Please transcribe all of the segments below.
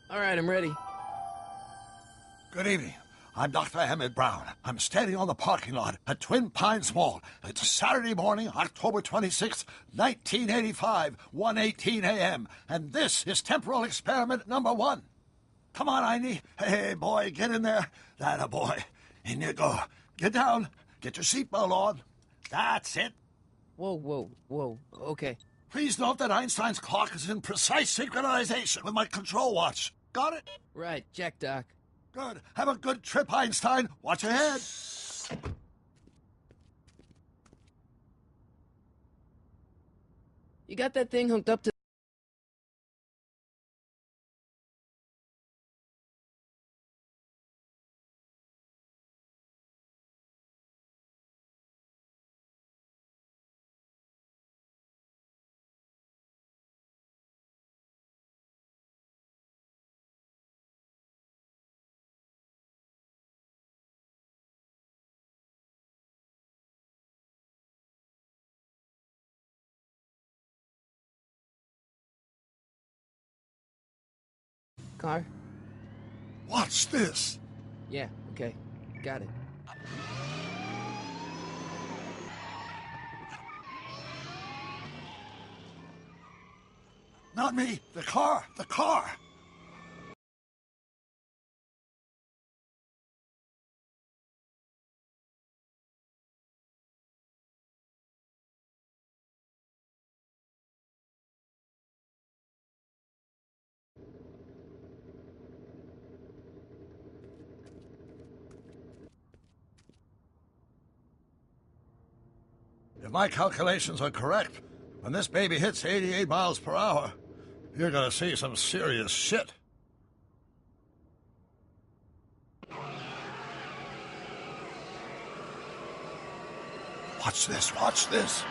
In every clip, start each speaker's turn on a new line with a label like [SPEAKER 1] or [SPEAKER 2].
[SPEAKER 1] All right, I'm ready.
[SPEAKER 2] Good evening. I'm Dr. Emmett Brown. I'm standing on the parking lot at Twin Pines Mall. It's Saturday morning, October 26th, 1985, 1:18 a.m., and this is temporal experiment number 1. Come on, Einie. Hey, boy, get in there. That a boy. In you go. Get down. Get your seatbelt on. That's it.
[SPEAKER 1] Whoa. Okay.
[SPEAKER 2] Please note that Einstein's clock is in precise synchronization with my control watch. Got it?
[SPEAKER 1] Right, check, Doc.
[SPEAKER 2] Good. Have a good trip, Einstein. Watch your head.
[SPEAKER 1] You got that thing hooked up to... car?
[SPEAKER 2] Watch this.
[SPEAKER 1] Yeah, okay. Got it.
[SPEAKER 2] Not me. The car. The car. If my calculations are correct, when this baby hits 88 miles per hour, you're gonna see some serious shit. Watch this, watch this.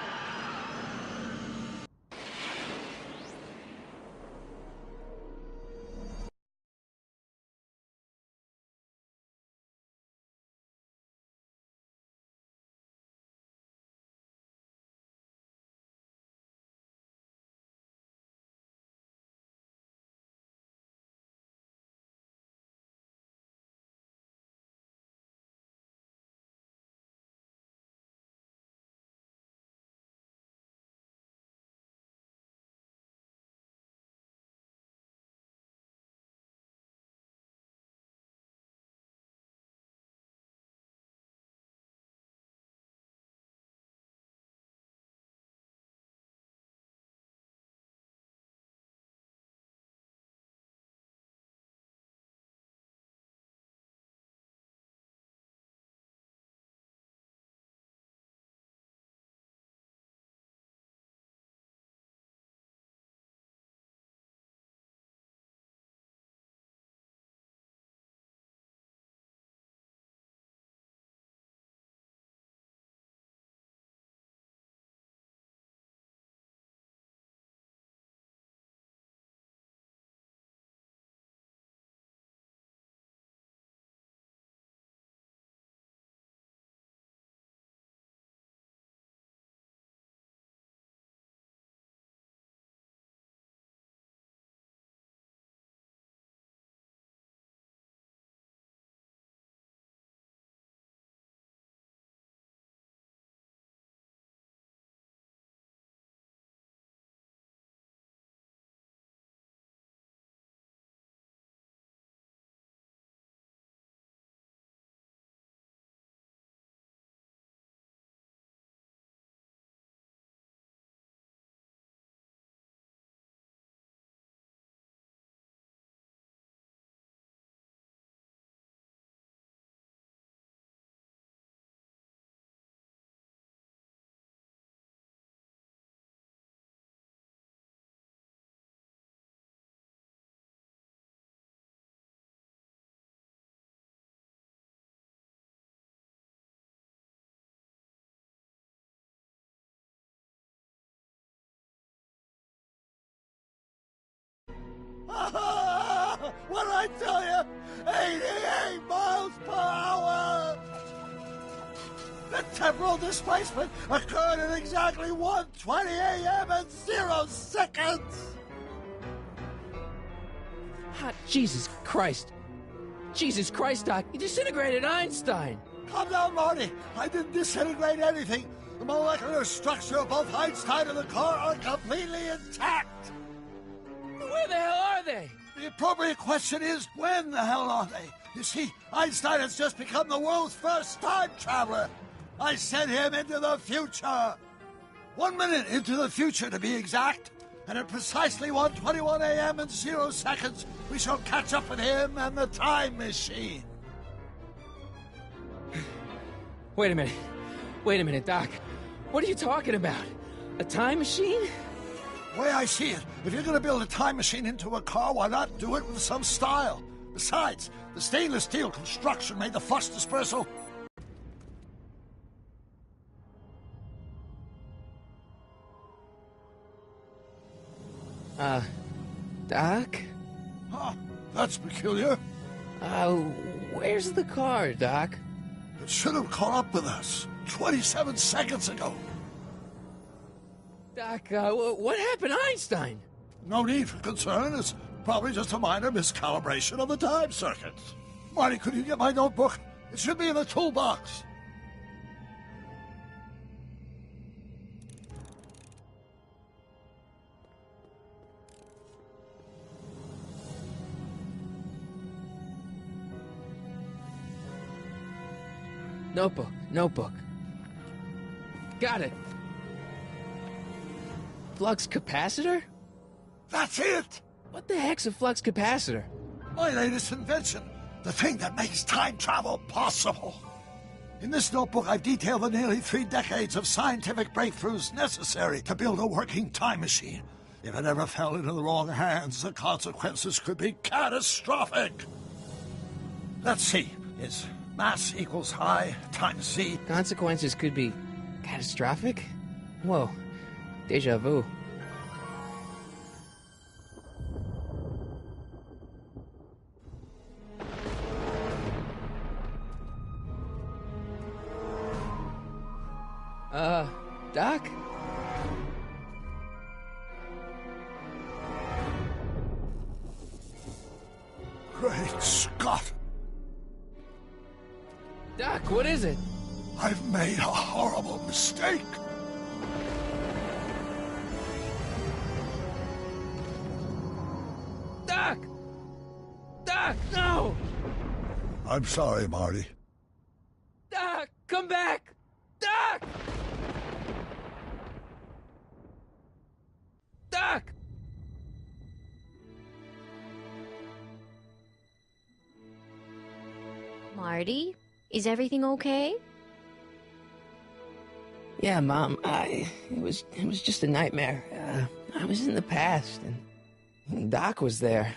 [SPEAKER 2] What did I tell you? 88 miles per hour! The temporal displacement occurred at exactly 1:20 a.m. and 0 seconds!
[SPEAKER 1] God, Jesus Christ. Jesus Christ, Doc. You disintegrated Einstein.
[SPEAKER 2] Calm down, Marty. I didn't disintegrate anything. The molecular structure of both Einstein and the car are completely intact.
[SPEAKER 1] Where the hell are they?
[SPEAKER 2] The appropriate question is, when the hell are they? You see, Einstein has just become the world's first time traveler. I sent him into the future. 1 minute into the future, to be exact. And at precisely 1:21 a.m. and 0 seconds, we shall catch up with him and the time machine.
[SPEAKER 1] Wait a minute, Doc. What are you talking about? A time machine?
[SPEAKER 2] The way I see it, if you're going to build a time machine into a car, why not do it with some style? Besides, the stainless steel construction made the flux dispersal.
[SPEAKER 1] Doc?
[SPEAKER 2] Huh, that's peculiar.
[SPEAKER 1] Where's the car, Doc?
[SPEAKER 2] It should have caught up with us 27 seconds ago.
[SPEAKER 1] Doc, what happened to Einstein?
[SPEAKER 2] No need for concern. It's probably just a minor miscalibration of the time circuits. Marty, could you get my notebook? It should be in the toolbox.
[SPEAKER 1] Notebook. Got it. Flux capacitor?
[SPEAKER 2] That's it!
[SPEAKER 1] What the heck's a flux capacitor?
[SPEAKER 2] My latest invention. The thing that makes time travel possible. In this notebook, I've detailed the nearly 3 decades of scientific breakthroughs necessary to build a working time machine. If it ever fell into the wrong hands, the consequences could be catastrophic. Let's see. It's mass equals I times Z.
[SPEAKER 1] Consequences could be catastrophic? Whoa. Deja vu. Doc?
[SPEAKER 2] Great Scott!
[SPEAKER 1] Doc, what is it?
[SPEAKER 2] I've made a horrible mistake.
[SPEAKER 1] Doc! Doc, no!
[SPEAKER 2] I'm sorry, Marty.
[SPEAKER 1] Doc, come back! Doc! Doc!
[SPEAKER 3] Marty, is everything okay?
[SPEAKER 1] Yeah, Mom, it was just a nightmare. I was in the past, and Doc was there.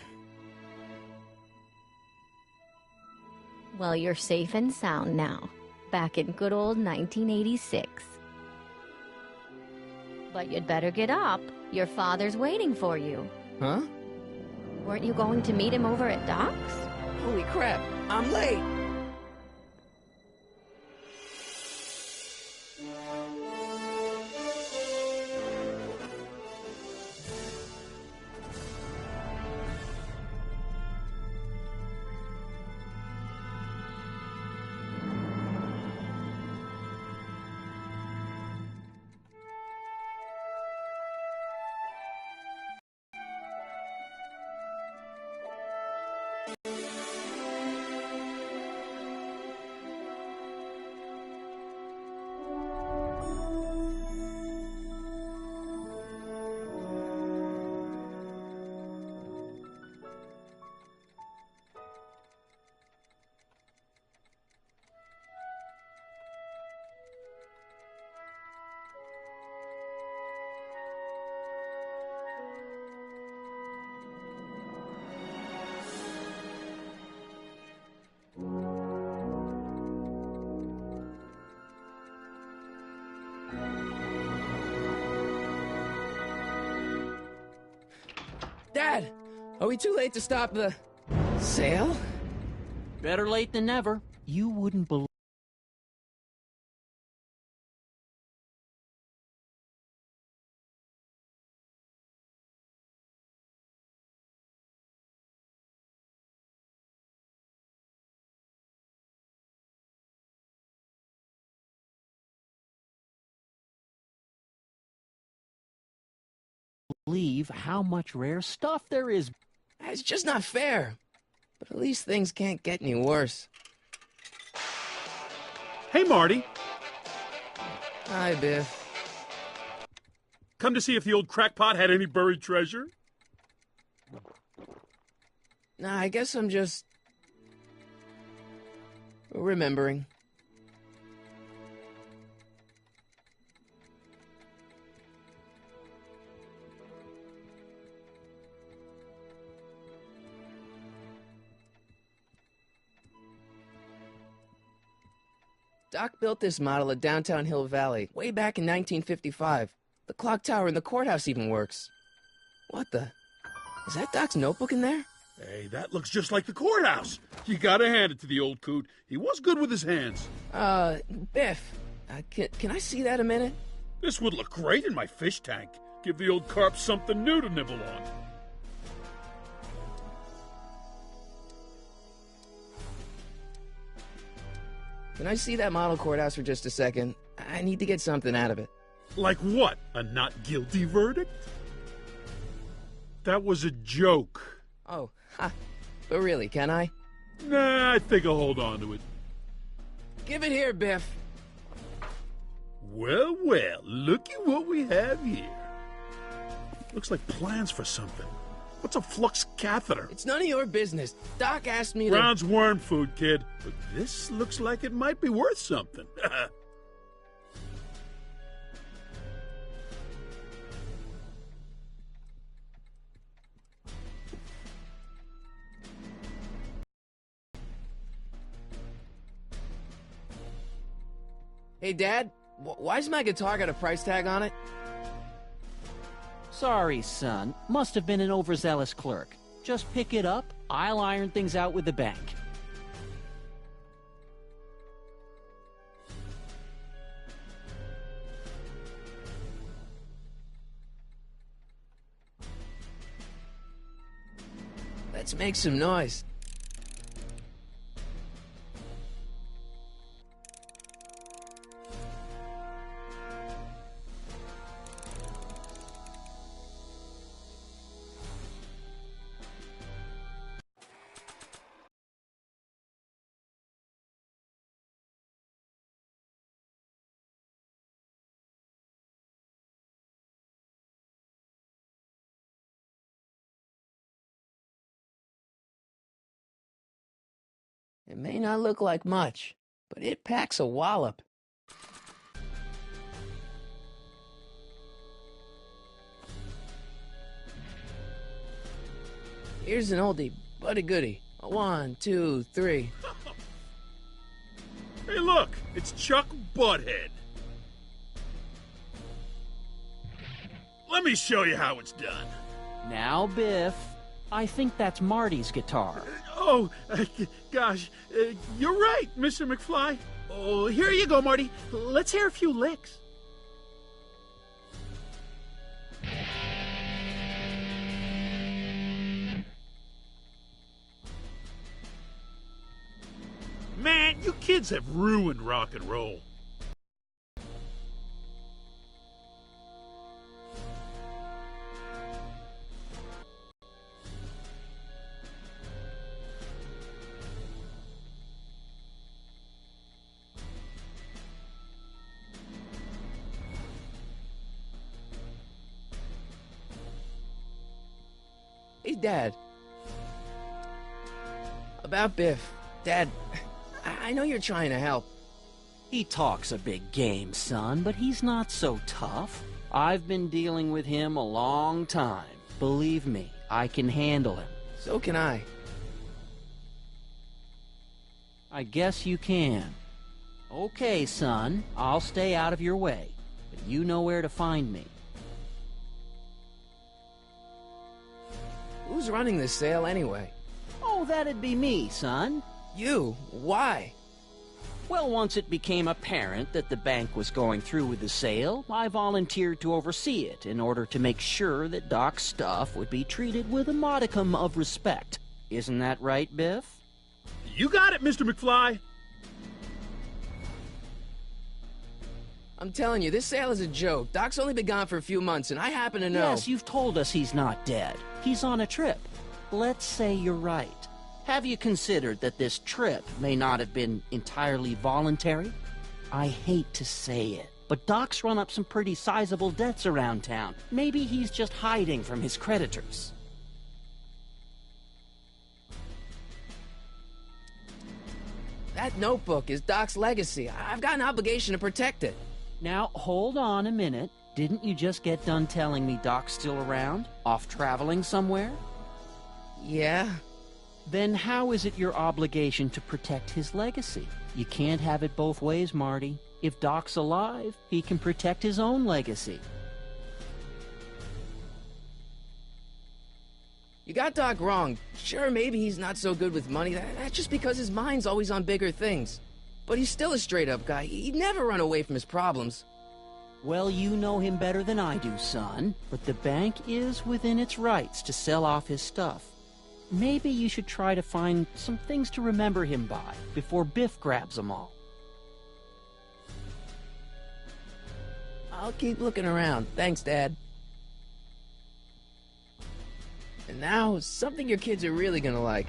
[SPEAKER 3] Well, you're safe and sound now, back in good old 1986. But you'd better get up. Your father's waiting for you.
[SPEAKER 1] Huh?
[SPEAKER 3] Weren't you going to meet him over at Doc's?
[SPEAKER 1] Holy crap, I'm late! Dad! Are we too late to stop the sale?
[SPEAKER 4] Better late than never. You wouldn't believe believe how much rare stuff there is.
[SPEAKER 1] It's just not fair. But at least things can't get any worse.
[SPEAKER 5] Hey, Marty.
[SPEAKER 1] Hi, Biff.
[SPEAKER 5] Come to see if the old crackpot had any buried treasure?
[SPEAKER 1] Nah, I guess I'm just... remembering. Doc built this model at downtown Hill Valley way back in 1955. The clock tower in the courthouse even works. What the? Is that Doc's notebook in there?
[SPEAKER 5] Hey, that looks just like the courthouse. You gotta hand it to the old coot. He was good with his hands.
[SPEAKER 1] Biff, can I see that a minute?
[SPEAKER 5] This would look great in my fish tank. Give the old carp something new to nibble on.
[SPEAKER 1] Can I see that model courthouse for just a second? I need to get something out of it.
[SPEAKER 5] Like what? A not guilty verdict? That was a joke.
[SPEAKER 1] Oh, ha. But really, can I?
[SPEAKER 5] Nah, I think I'll hold on to it.
[SPEAKER 1] Give it here, Biff.
[SPEAKER 5] Well, well, looky what we have here. Looks like plans for something. What's a flux catheter?
[SPEAKER 1] It's none of your business. Doc asked me to...
[SPEAKER 5] Brown's worm food, kid. But this looks like it might be worth something.
[SPEAKER 1] Hey, Dad, why's my guitar got a price tag on it?
[SPEAKER 4] Sorry, son. Must have been an overzealous clerk. Just pick it up. I'll iron things out with the bank.
[SPEAKER 1] Let's make some noise. It may not look like much, but it packs a wallop. Here's an oldie, but a goodie. 1, 2, 3.
[SPEAKER 5] Hey, look! It's Chuck Butthead. Let me show you how it's done.
[SPEAKER 4] Now, Biff, I think that's Marty's guitar.
[SPEAKER 5] Oh, gosh, you're right, Mr. McFly. Oh, here you go, Marty. Let's hear a few licks. Man, you kids have ruined rock and roll.
[SPEAKER 1] Hey, Dad. About Biff. Dad, I know you're trying to help.
[SPEAKER 4] He talks a big game, son, but he's not so tough. I've been dealing with him a long time. Believe me, I can handle him.
[SPEAKER 1] So can I.
[SPEAKER 4] I guess you can. Okay, son, I'll stay out of your way, but you know where to find me.
[SPEAKER 1] Who's running this sale anyway?
[SPEAKER 4] Oh, that'd be me, son.
[SPEAKER 1] You? Why?
[SPEAKER 4] Well, once it became apparent that the bank was going through with the sale, I volunteered to oversee it in order to make sure that Doc's stuff would be treated with a modicum of respect. Isn't that right, Biff?
[SPEAKER 5] You got it, Mr. McFly.
[SPEAKER 1] I'm telling you, this sale is a joke. Doc's only been gone for a few months, and I happen to know...
[SPEAKER 4] Yes, you've told us he's not dead. He's on a trip. Let's say you're right. Have you considered that this trip may not have been entirely voluntary? I hate to say it, but Doc's run up some pretty sizable debts around town. Maybe he's just hiding from his creditors.
[SPEAKER 1] That notebook is Doc's legacy. I've got an obligation to protect it.
[SPEAKER 4] Now, hold on a minute. Didn't you just get done telling me Doc's still around? Off traveling somewhere?
[SPEAKER 1] Yeah?
[SPEAKER 4] Then how is it your obligation to protect his legacy? You can't have it both ways, Marty. If Doc's alive, he can protect his own legacy.
[SPEAKER 1] You got Doc wrong. Sure, maybe he's not so good with money. That's just because his mind's always on bigger things. But he's still a straight-up guy. He'd never run away from his problems.
[SPEAKER 4] Well, you know him better than I do, son. But the bank is within its rights to sell off his stuff. Maybe you should try to find some things to remember him by before Biff grabs them all.
[SPEAKER 1] I'll keep looking around. Thanks, Dad. And now, something your kids are really gonna like.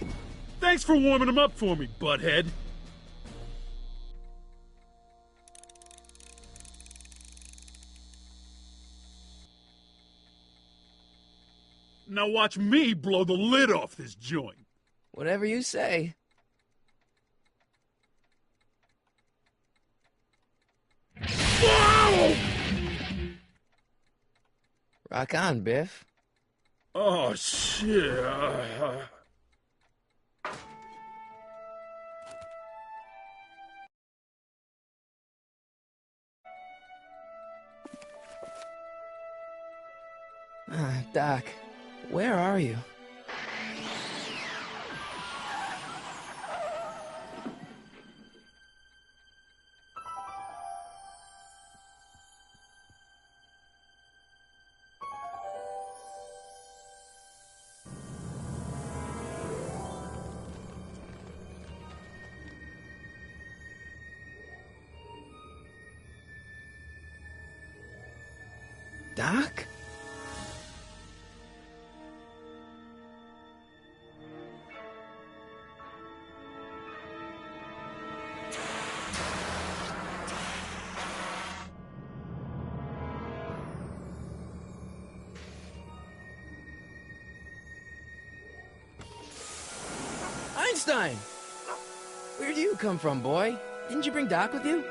[SPEAKER 5] Thanks for warming them up for me, butthead. Now watch me blow the lid off this joint.
[SPEAKER 1] Whatever you say.
[SPEAKER 5] Whoa!
[SPEAKER 1] Rock on, Biff.
[SPEAKER 5] Oh, shit.
[SPEAKER 1] Doc, where are you? Doc? Einstein! Where do you come from, boy? Didn't you bring Doc with you?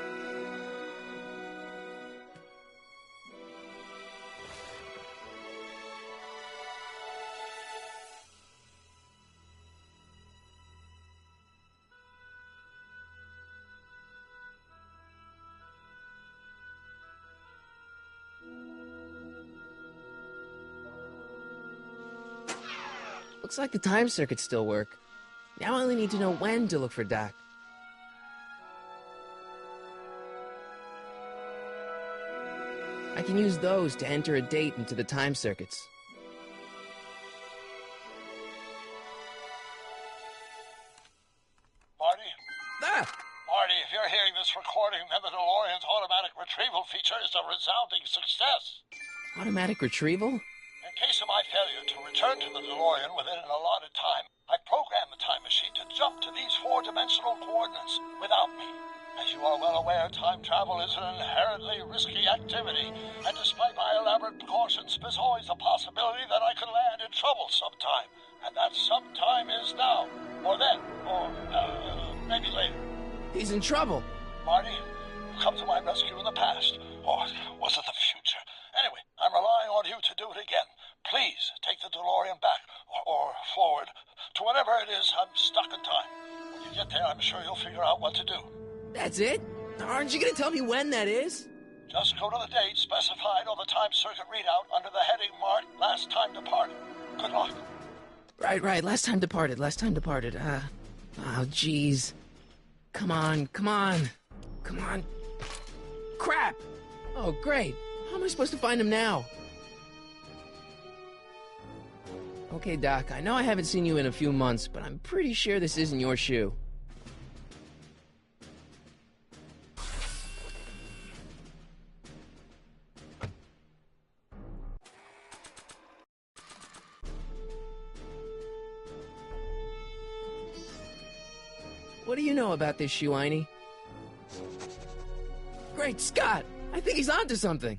[SPEAKER 1] Looks like the time circuits still work. Now I only need to know when to look for Doc. I can use those to enter a date into the time circuits.
[SPEAKER 2] Marty?
[SPEAKER 1] Ah!
[SPEAKER 2] Marty, if you're hearing this recording, then the DeLorean's automatic retrieval feature is a resounding success.
[SPEAKER 1] Automatic retrieval?
[SPEAKER 2] In case of my failure to return to the DeLorean within an allotted time, I programmed the time machine to jump to these four-dimensional coordinates without me. As you are well aware, time travel is an inherently risky activity, and despite my elaborate precautions, there's always a possibility that I could land in trouble sometime. And that sometime is now, or then, or maybe later.
[SPEAKER 1] He's in trouble.
[SPEAKER 2] Marty, you come to my rescue in the past, or was it the future? Anyway, I'm relying on you to do it again. Please take the DeLorean back, or forward, to whatever it is. I'm stuck in time. When you get there, I'm sure you'll figure out what to do.
[SPEAKER 1] That's it? Aren't you gonna tell me when that is?
[SPEAKER 2] Just go to the date specified on the time circuit readout under the heading marked Last Time Departed. Good luck.
[SPEAKER 1] Right. Last time departed. Oh, jeez. Come on. Crap! Oh, great. How am I supposed to find him now? Okay, Doc, I know I haven't seen you in a few months, but I'm pretty sure this isn't your shoe. What do you know about this shoe, Einie? Great Scott! I think he's onto something.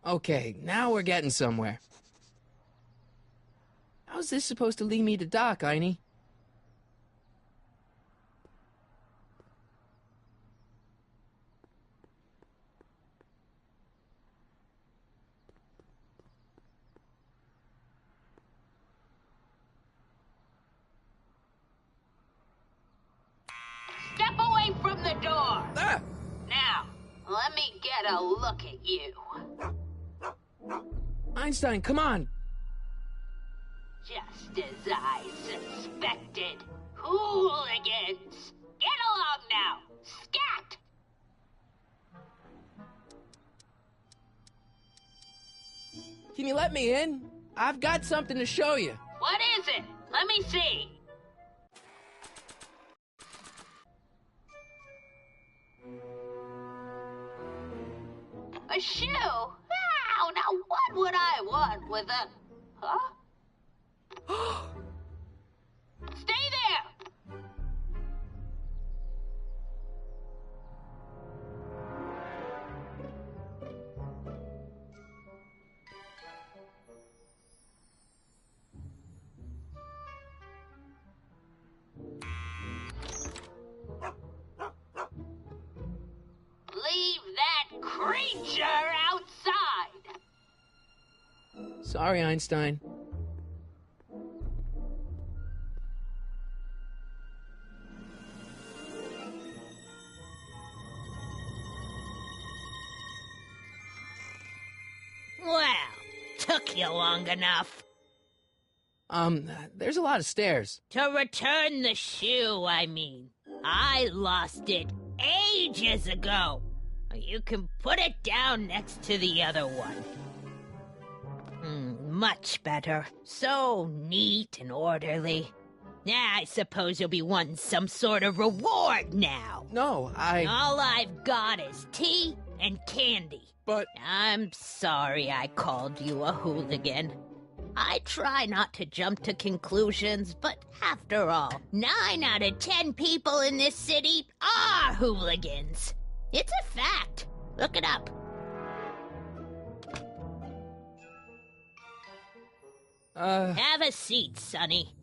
[SPEAKER 1] Okay, now we're getting somewhere. How's this supposed to lead me to Doc, Einie?
[SPEAKER 6] Step away from the door!
[SPEAKER 1] Ah!
[SPEAKER 6] Now, let me get a look at you.
[SPEAKER 1] Einstein, come on!
[SPEAKER 6] Just as I suspected. Hooligans! Get along now! Scat!
[SPEAKER 1] Can you let me in? I've got something to show you.
[SPEAKER 6] What is it? Let me see. A shoe? Wow, now what would I want with a... Huh? Stay there! Leave that creature outside!
[SPEAKER 1] Sorry, Einstein.
[SPEAKER 6] Well, took you long enough.
[SPEAKER 1] There's a lot of stairs.
[SPEAKER 6] To return the shoe, I mean. I lost it ages ago. You can put it down next to the other one. Much better. So neat and orderly. I suppose you'll be wanting some sort of reward now.
[SPEAKER 1] No,
[SPEAKER 6] All I've got is tea and candy.
[SPEAKER 1] But...
[SPEAKER 6] I'm sorry I called you a hooligan. I try not to jump to conclusions, but after all, 9 out of 10 people in this city are hooligans. It's a fact. Look it up. Have a seat, Sonny.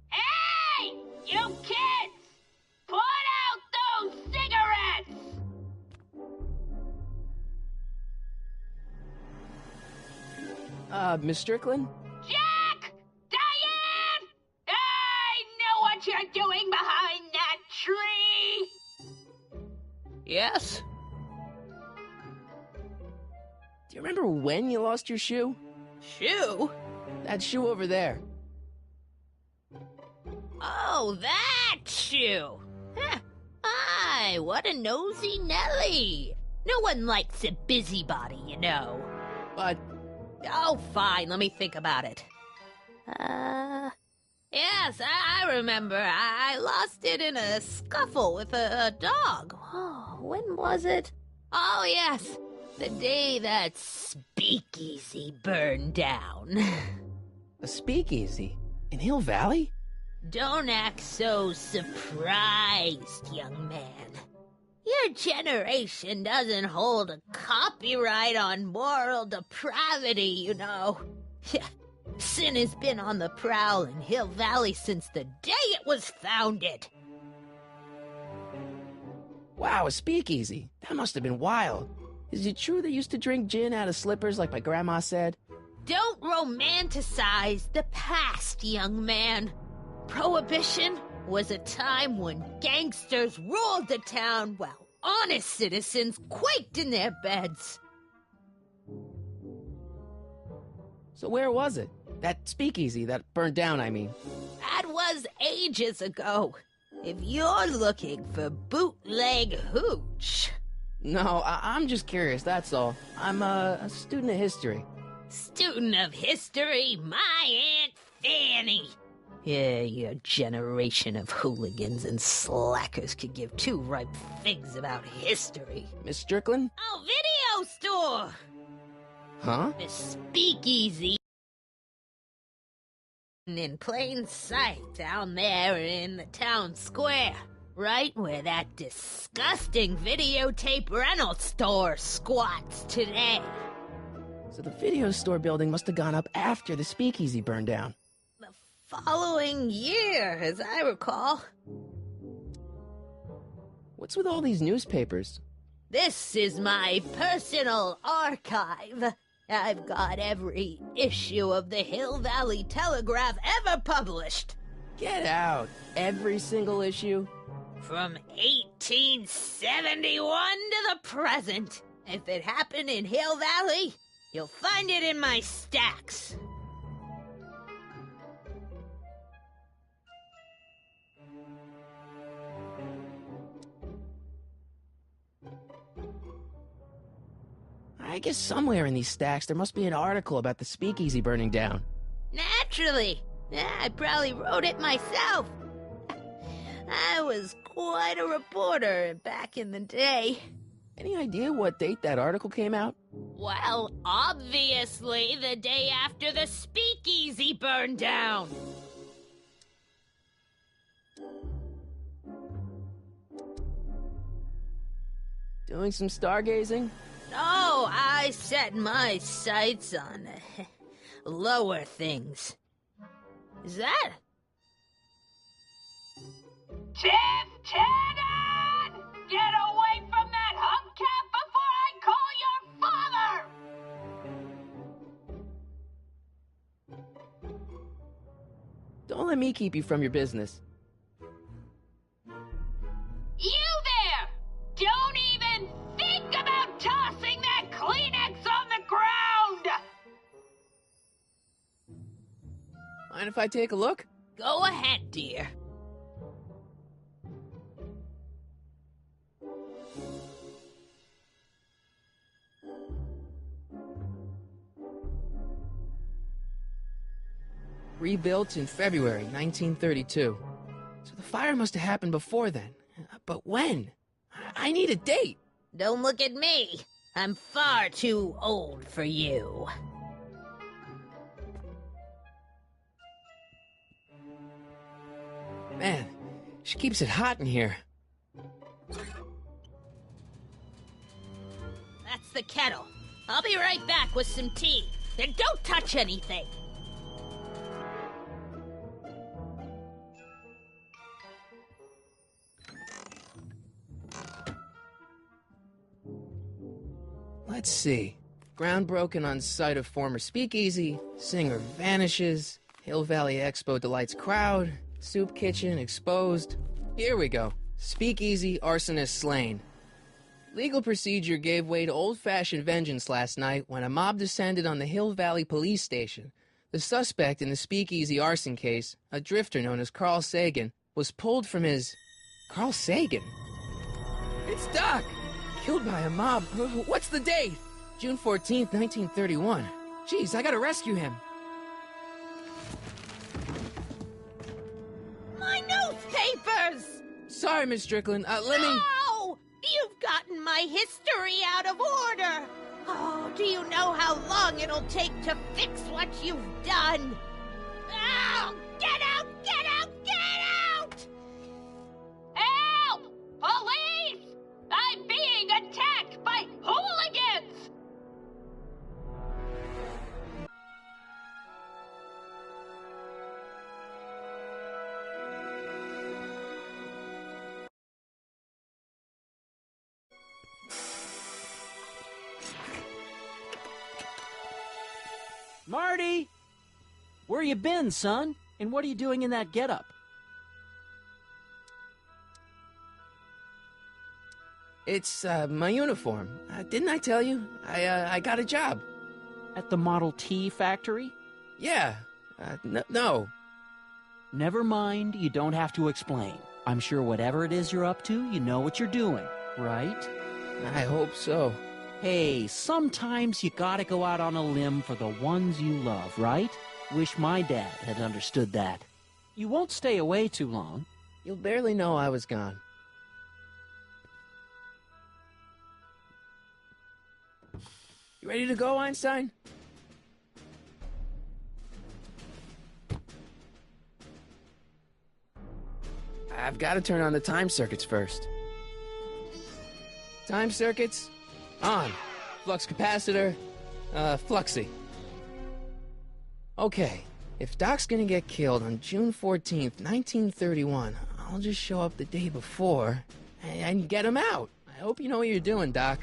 [SPEAKER 6] Hey! You kids! Put out those cigarettes!
[SPEAKER 1] Miss Strickland?
[SPEAKER 6] Jack! Diane! I know what you're doing behind that tree!
[SPEAKER 4] Yes?
[SPEAKER 1] Do you remember when you lost your shoe?
[SPEAKER 6] Shoe?
[SPEAKER 1] That shoe over there.
[SPEAKER 6] Oh, that shoe! Huh. Aye, what a nosy Nelly! No one likes a busybody, you know.
[SPEAKER 1] But...
[SPEAKER 6] Oh, fine, let me think about it. Yes, I remember. I lost it in a scuffle with a dog. Oh, when was it? Oh, yes, the day that speakeasy burned down.
[SPEAKER 1] A speakeasy? In Hill Valley?
[SPEAKER 6] Don't act so surprised, young man. Your generation doesn't hold a copyright on moral depravity, you know. Sin has been on the prowl in Hill Valley since the day it was founded.
[SPEAKER 1] Wow, a speakeasy. That must have been wild. Is it true they used to drink gin out of slippers like my grandma said?
[SPEAKER 6] Don't romanticize the past, young man. Prohibition was a time when gangsters ruled the town while honest citizens quaked in their beds.
[SPEAKER 1] So where was it? That speakeasy that burned down, I mean.
[SPEAKER 6] That was ages ago. If you're looking for bootleg hooch...
[SPEAKER 1] No, I'm just curious, that's all. I'm a student of history.
[SPEAKER 6] Student of history, my Aunt Fanny. Yeah, your generation of hooligans and slackers could give two ripe figs about history.
[SPEAKER 1] Miss Strickland?
[SPEAKER 6] Oh, video store!
[SPEAKER 1] Huh?
[SPEAKER 6] The speakeasy. In plain sight down there in the town square. Right where that disgusting videotape rental store squats today.
[SPEAKER 1] So the video store building must have gone up after the speakeasy burned down.
[SPEAKER 6] The following year, as I recall.
[SPEAKER 1] What's with all these newspapers?
[SPEAKER 6] This is my personal archive. I've got every issue of the Hill Valley Telegraph ever published.
[SPEAKER 1] Get out. Every single issue?
[SPEAKER 6] From 1871 to the present. If it happened in Hill Valley, you'll find it in my stacks.
[SPEAKER 1] I guess somewhere in these stacks there must be an article about the speakeasy burning down.
[SPEAKER 6] Naturally. I probably wrote it myself. I was quite a reporter back in the day.
[SPEAKER 1] Any idea what date that article came out?
[SPEAKER 6] Well, obviously the day after the speakeasy burned down.
[SPEAKER 1] Doing some stargazing?
[SPEAKER 6] Oh, I set my sights on lower things. Is that?
[SPEAKER 7] Lieutenant! Get away from that hubcap before I call your father!
[SPEAKER 1] Don't let me keep you from your business.
[SPEAKER 7] You there! Don't even think about tossing that Kleenex on the ground!
[SPEAKER 1] Mind if I take a look?
[SPEAKER 6] Go ahead, dear.
[SPEAKER 1] Rebuilt in February 1932. So the fire must have happened before then. But when? I need a date.
[SPEAKER 6] Don't look at me. I'm far too old for you.
[SPEAKER 1] Man, she keeps it hot in here.
[SPEAKER 6] That's the kettle. I'll be right back with some tea. And don't touch anything.
[SPEAKER 1] Let's see. Ground broken on site of former speakeasy. Singer vanishes. Hill Valley Expo delights crowd. Soup kitchen exposed. Here we go. Speakeasy arsonist slain. Legal procedure gave way to old-fashioned vengeance last night when a mob descended on the Hill Valley Police Station. The suspect in the speakeasy arson case, a drifter known as Carl Sagan, was pulled from his... Carl Sagan? It's Doc! Killed by a mob. What's the date? June 14th, 1931. Jeez, I gotta rescue him.
[SPEAKER 6] My newspapers!
[SPEAKER 1] Sorry, Miss Strickland. Let me...
[SPEAKER 6] No! You've gotten my history out of order! Oh, do you know how long it'll take to fix what you've done? Oh, get out! Get out! Get out!
[SPEAKER 7] Help! Police! I'm being attacked by hooligans!
[SPEAKER 4] Marty! Where you been, son? And what are you doing in that getup?
[SPEAKER 1] It's, my uniform. Didn't I tell you? I got a job.
[SPEAKER 4] At the Model T factory?
[SPEAKER 1] Yeah. No.
[SPEAKER 4] Never mind, you don't have to explain. I'm sure whatever it is you're up to, you know what you're doing, right?
[SPEAKER 1] I hope so.
[SPEAKER 4] Hey, sometimes you gotta go out on a limb for the ones you love, right? Wish my dad had understood that. You won't stay away too long.
[SPEAKER 1] You'll barely know I was gone. You ready to go, Einstein? I've got to turn on the time circuits first. Time circuits, on. Flux capacitor, fluxy. Okay, if Doc's gonna get killed on June 14th, 1931, I'll just show up the day before and get him out. I hope you know what you're doing, Doc.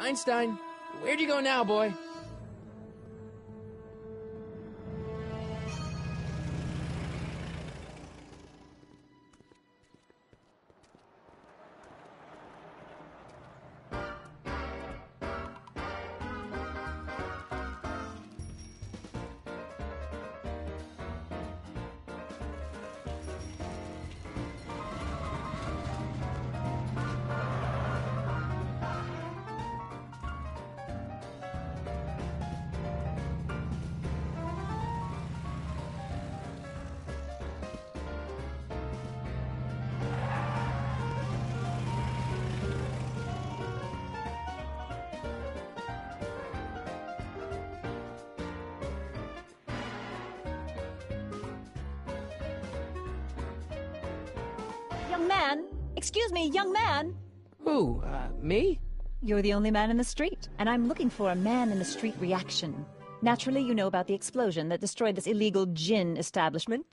[SPEAKER 1] Einstein, where'd you go now, boy?
[SPEAKER 8] Young man! Excuse me, young man!
[SPEAKER 1] Who, me?
[SPEAKER 8] You're the only man in the street, and I'm looking for a man-in-the-street reaction. Naturally, you know about the explosion that destroyed this illegal gin establishment.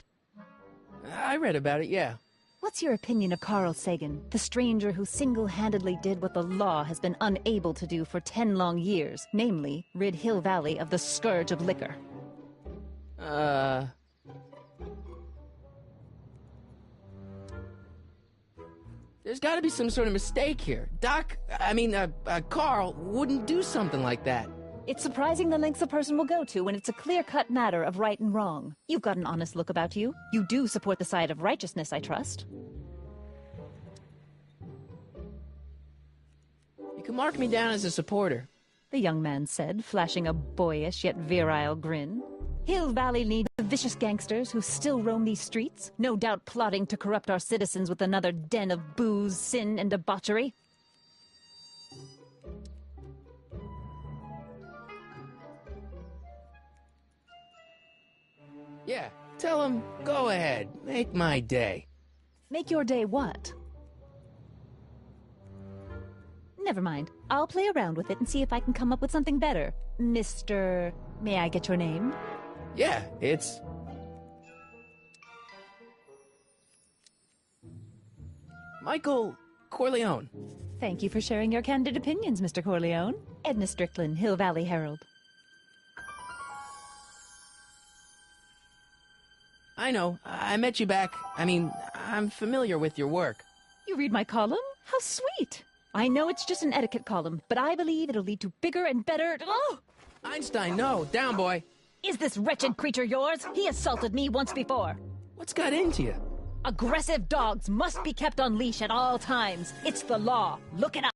[SPEAKER 1] I read about it, yeah.
[SPEAKER 8] What's your opinion of Carl Sagan, the stranger who single-handedly did what the law has been unable to do for 10 long years, namely, rid Hill Valley of the scourge of liquor?
[SPEAKER 1] There's gotta be some sort of mistake here. Carl wouldn't do something like that.
[SPEAKER 8] It's surprising the lengths a person will go to when it's a clear-cut matter of right and wrong. You've got an honest look about you. You do support the side of righteousness, I trust.
[SPEAKER 1] You can mark me down as a supporter.
[SPEAKER 8] The young man said, flashing a boyish yet virile grin. Hill Valley needs vicious gangsters who still roam these streets, no doubt plotting to corrupt our citizens with another den of booze, sin, and debauchery.
[SPEAKER 1] Yeah, tell him, go ahead, make my day.
[SPEAKER 8] Make your day what? Never mind. I'll play around with it and see if I can come up with something better. Mr. May I get your name?
[SPEAKER 1] Yeah, it's... Michael Corleone.
[SPEAKER 8] Thank you for sharing your candid opinions, Mr. Corleone. Edna Strickland, Hill Valley Herald.
[SPEAKER 1] I know. I met you back. I'm familiar with your work.
[SPEAKER 8] You read my column? How sweet! I know it's just an etiquette column, but I believe it'll lead to bigger and better... Oh!
[SPEAKER 1] Einstein, no. Down, boy.
[SPEAKER 8] Is this wretched creature yours? He assaulted me once before.
[SPEAKER 1] What's got into you?
[SPEAKER 8] Aggressive dogs must be kept on leash at all times. It's the law. Look it up.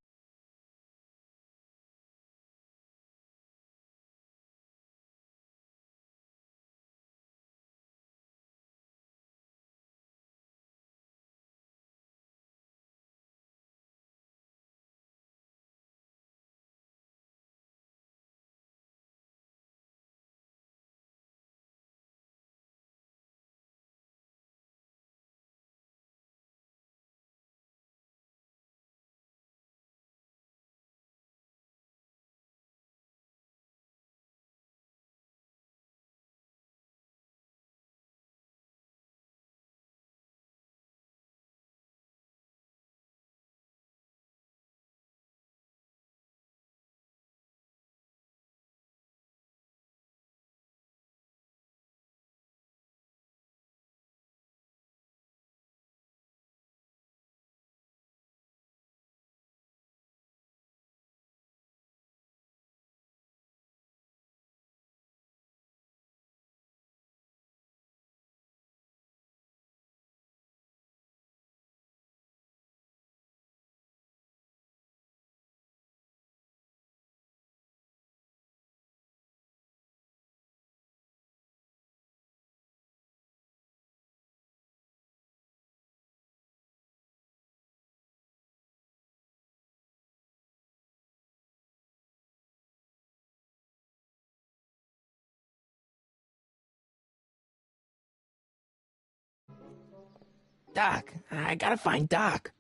[SPEAKER 1] Doc. I gotta find Doc.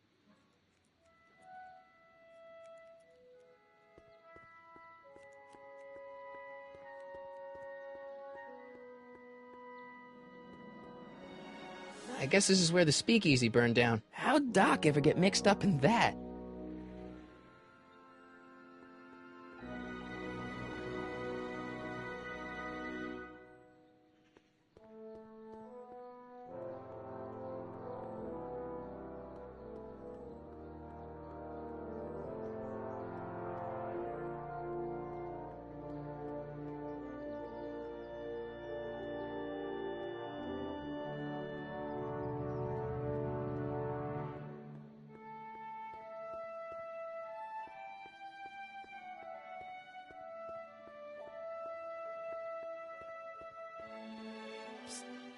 [SPEAKER 1] I guess this is where the speakeasy burned down. How'd Doc ever get mixed up in that?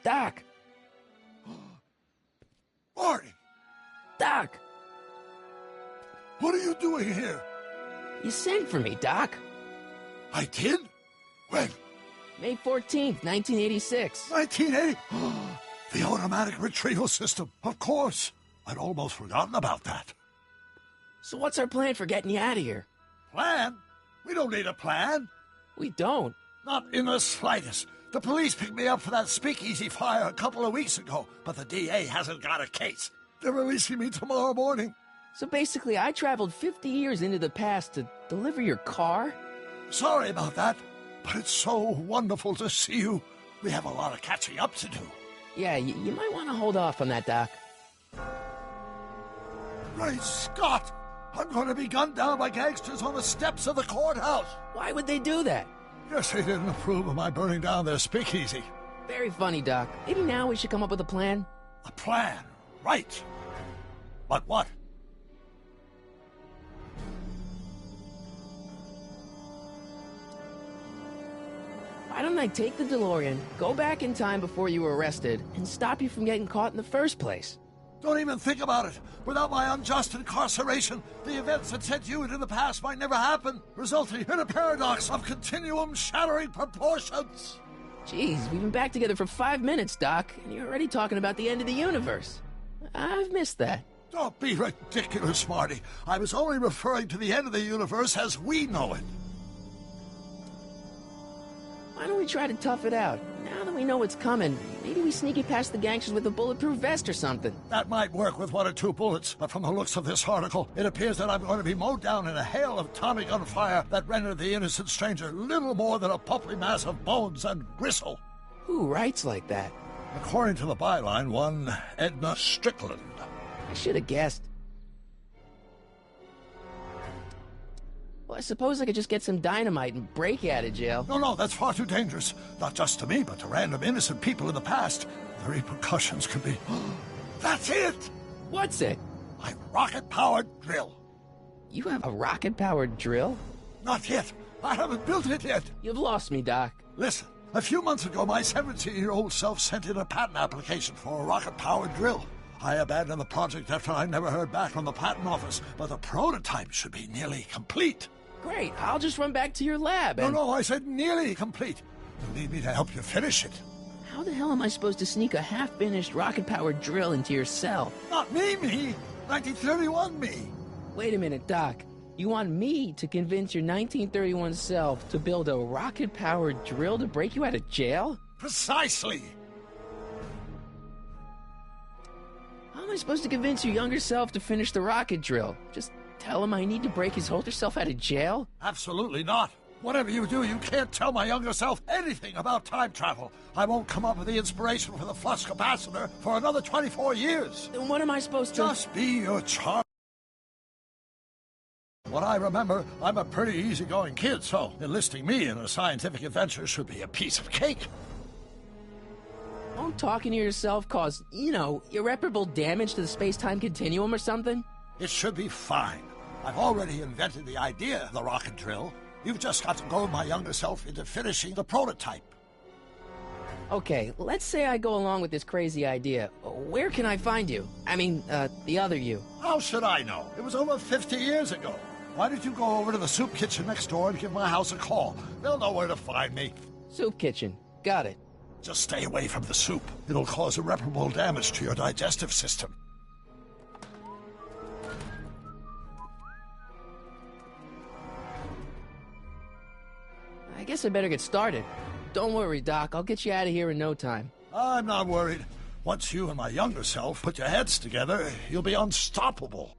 [SPEAKER 1] Doc!
[SPEAKER 2] Marty!
[SPEAKER 1] Doc!
[SPEAKER 2] What are you doing here?
[SPEAKER 1] You sent for me, Doc.
[SPEAKER 2] I did? When?
[SPEAKER 1] May 14th, 1986.
[SPEAKER 2] 1980? The automatic retrieval system. Of course. I'd almost forgotten about that.
[SPEAKER 1] So what's our plan for getting you out of here?
[SPEAKER 2] Plan? We don't need a plan.
[SPEAKER 1] We don't.
[SPEAKER 2] Not in the slightest. The police picked me up for that speakeasy fire a couple of weeks ago, but the DA hasn't got a case. They're releasing me tomorrow morning.
[SPEAKER 1] So basically, I traveled 50 years into the past to deliver your car?
[SPEAKER 2] Sorry about that, but it's so wonderful to see you. We have a lot of catching up to do.
[SPEAKER 1] Yeah, you might want to hold off on that, Doc.
[SPEAKER 2] Great Scott! I'm going to be gunned down by gangsters on the steps of the courthouse.
[SPEAKER 1] Why would they do that?
[SPEAKER 2] Guess they didn't approve of my burning down their speakeasy.
[SPEAKER 1] Very funny, Doc. Maybe now we should come up with a plan?
[SPEAKER 2] A plan, right. But what?
[SPEAKER 1] Why don't I take the DeLorean, go back in time before you were arrested, and stop you from getting caught in the first place?
[SPEAKER 2] Don't even think about it. Without my unjust incarceration, the events that sent you into the past might never happen, resulting in a paradox of continuum-shattering proportions.
[SPEAKER 1] Jeez, we've been back together for 5 minutes, Doc, and you're already talking about the end of the universe. I've missed that.
[SPEAKER 2] Don't be ridiculous, Marty. I was only referring to the end of the universe as we know it.
[SPEAKER 1] Why don't we try to tough it out? Now that we know what's coming, maybe we sneak it past the gangsters with a bulletproof vest or something.
[SPEAKER 2] That might work with 1 or 2 bullets, but from the looks of this article, it appears that I'm going to be mowed down in a hail of Tommy gun fire that rendered the innocent stranger little more than a pulpy mass of bones and gristle.
[SPEAKER 1] Who writes like that?
[SPEAKER 2] According to the byline, one Edna Strickland.
[SPEAKER 1] I should have guessed. Well, I suppose I could just get some dynamite and break you out of jail.
[SPEAKER 2] No, that's far too dangerous. Not just to me, but to random innocent people in the past. The repercussions could be... That's it!
[SPEAKER 1] What's it?
[SPEAKER 2] My rocket-powered drill.
[SPEAKER 1] You have a rocket-powered drill?
[SPEAKER 2] Not yet. I haven't built it yet.
[SPEAKER 1] You've lost me, Doc.
[SPEAKER 2] Listen, a few months ago, my 17-year-old self sent in a patent application for a rocket-powered drill. I abandoned the project after I never heard back from the patent office, but the prototype should be nearly complete.
[SPEAKER 1] Great, I'll just run back to your lab and...
[SPEAKER 2] No, I said nearly complete. You need me to help you finish it.
[SPEAKER 1] How the hell am I supposed to sneak a half-finished rocket-powered drill into your cell?
[SPEAKER 2] Not me! 1931 me!
[SPEAKER 1] Wait a minute, Doc. You want me to convince your 1931 self to build a rocket-powered drill to break you out of jail?
[SPEAKER 2] Precisely!
[SPEAKER 1] How am I supposed to convince your younger self to finish the rocket drill? Just tell him I need to break his older self out of jail?
[SPEAKER 2] Absolutely not. Whatever you do, you can't tell my younger self anything about time travel. I won't come up with the inspiration for the flux capacitor for another 24 years.
[SPEAKER 1] Then what am I supposed to...
[SPEAKER 2] Just be your charm. What I remember, I'm a pretty easygoing kid, so enlisting me in a scientific adventure should be a piece of cake.
[SPEAKER 1] Won't talking to yourself cause, irreparable damage to the space-time continuum or something?
[SPEAKER 2] It should be fine. I've already invented the idea of the rocket drill. You've just got to goad my younger self into finishing the prototype.
[SPEAKER 1] Okay, let's say I go along with this crazy idea. Where can I find you? I mean, the other you.
[SPEAKER 2] How should I know? It was over 50 years ago. Why don't you go over to the soup kitchen next door and give my house a call? They'll know where to find me.
[SPEAKER 1] Soup kitchen. Got it.
[SPEAKER 2] Just stay away from the soup. It'll cause irreparable damage to your digestive system.
[SPEAKER 1] I guess I better get started. Don't worry, Doc. I'll get you out of here in no time.
[SPEAKER 2] I'm not worried. Once you and my younger self put your heads together, you'll be unstoppable.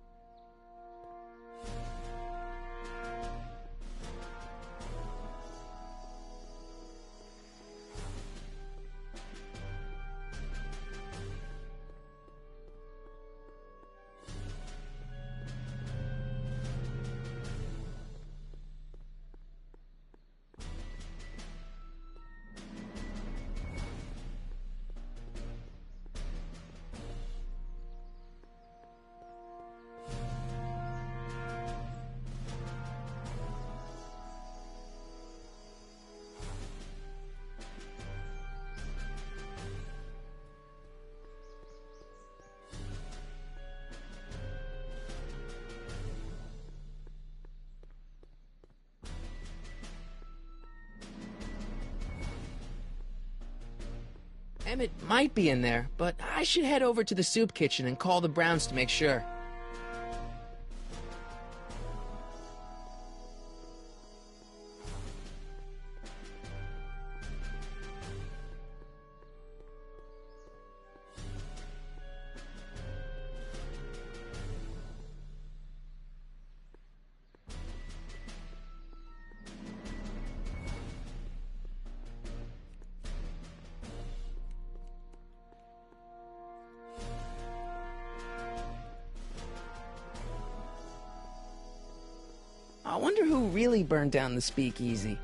[SPEAKER 1] Emmett might be in there, but I should head over to the soup kitchen and call the Browns to make sure. I wonder who really burned down the speakeasy.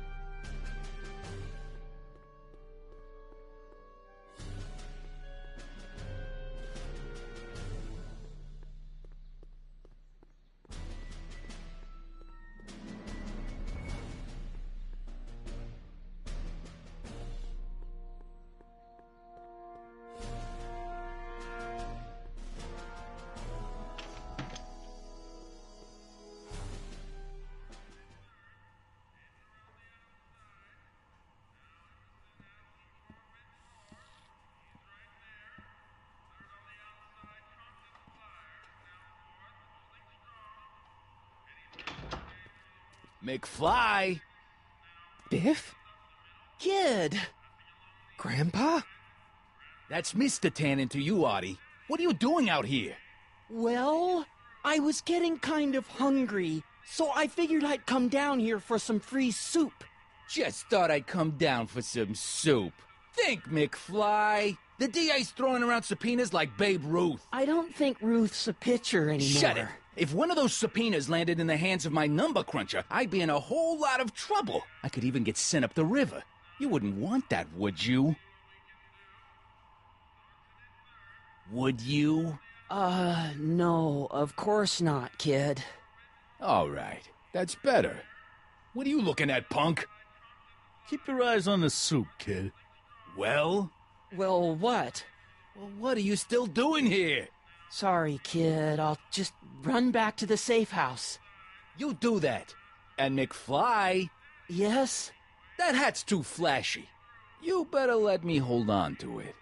[SPEAKER 1] McFly! Biff?
[SPEAKER 4] Kid!
[SPEAKER 1] Grandpa?
[SPEAKER 9] That's Mr. Tannen to you, Artie. What are you doing out here?
[SPEAKER 4] Well, I was getting kind of hungry, so I figured I'd come down here for some free soup.
[SPEAKER 9] Just thought I'd come down for some soup. Think, McFly. The DA's throwing around subpoenas like Babe Ruth.
[SPEAKER 4] I don't think Ruth's a pitcher anymore.
[SPEAKER 9] Shut it. If one of those subpoenas landed in the hands of my number cruncher, I'd be in a whole lot of trouble. I could even get sent up the river. You wouldn't want that, would you? Would you?
[SPEAKER 4] No, of course not, kid.
[SPEAKER 9] All right. That's better. What are you looking at, punk?
[SPEAKER 10] Keep your eyes on the soup, kid.
[SPEAKER 9] Well?
[SPEAKER 4] Well, what?
[SPEAKER 9] Well, what are you still doing here?
[SPEAKER 4] Sorry, kid. I'll just run back to the safe house.
[SPEAKER 9] You do that. And McFly?
[SPEAKER 4] Yes?
[SPEAKER 9] That hat's too flashy. You better let me hold on to it.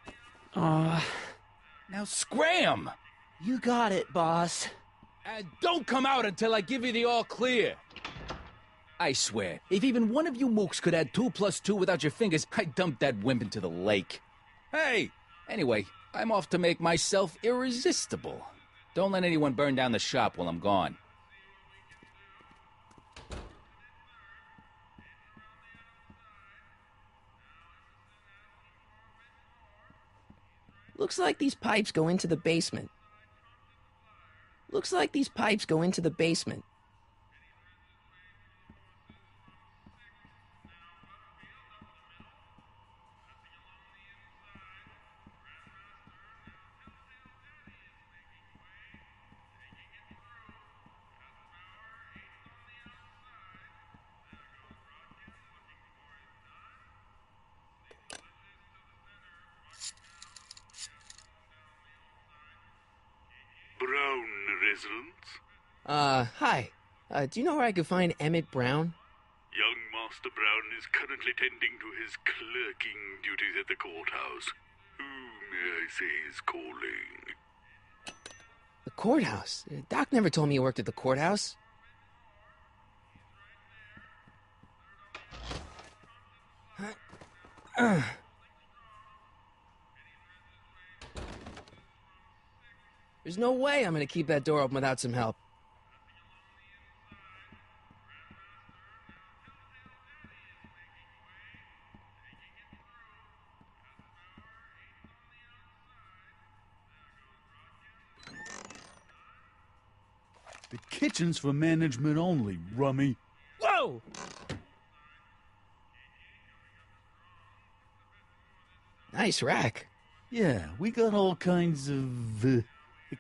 [SPEAKER 9] Now scram!
[SPEAKER 4] You got it, boss.
[SPEAKER 9] And don't come out until I give you the all clear. I swear, if even one of you mooks could add 2 + 2 without your fingers, I'd dump that wimp into the lake. Hey! Anyway, I'm off to make myself irresistible. Don't let anyone burn down the shop while I'm gone.
[SPEAKER 1] Looks like these pipes go into the basement. Looks like these pipes go into the basement.
[SPEAKER 11] Brown residence?
[SPEAKER 1] Hi. Do you know where I could find Emmett Brown?
[SPEAKER 11] Young Master Brown is currently tending to his clerking duties at the courthouse. Who, may I say, is calling?
[SPEAKER 1] The courthouse? Doc never told me you worked at the courthouse. There's no way I'm gonna keep that door open without some help.
[SPEAKER 10] The kitchen's for management only, rummy.
[SPEAKER 1] Whoa! Nice rack.
[SPEAKER 10] Yeah, we got all kinds of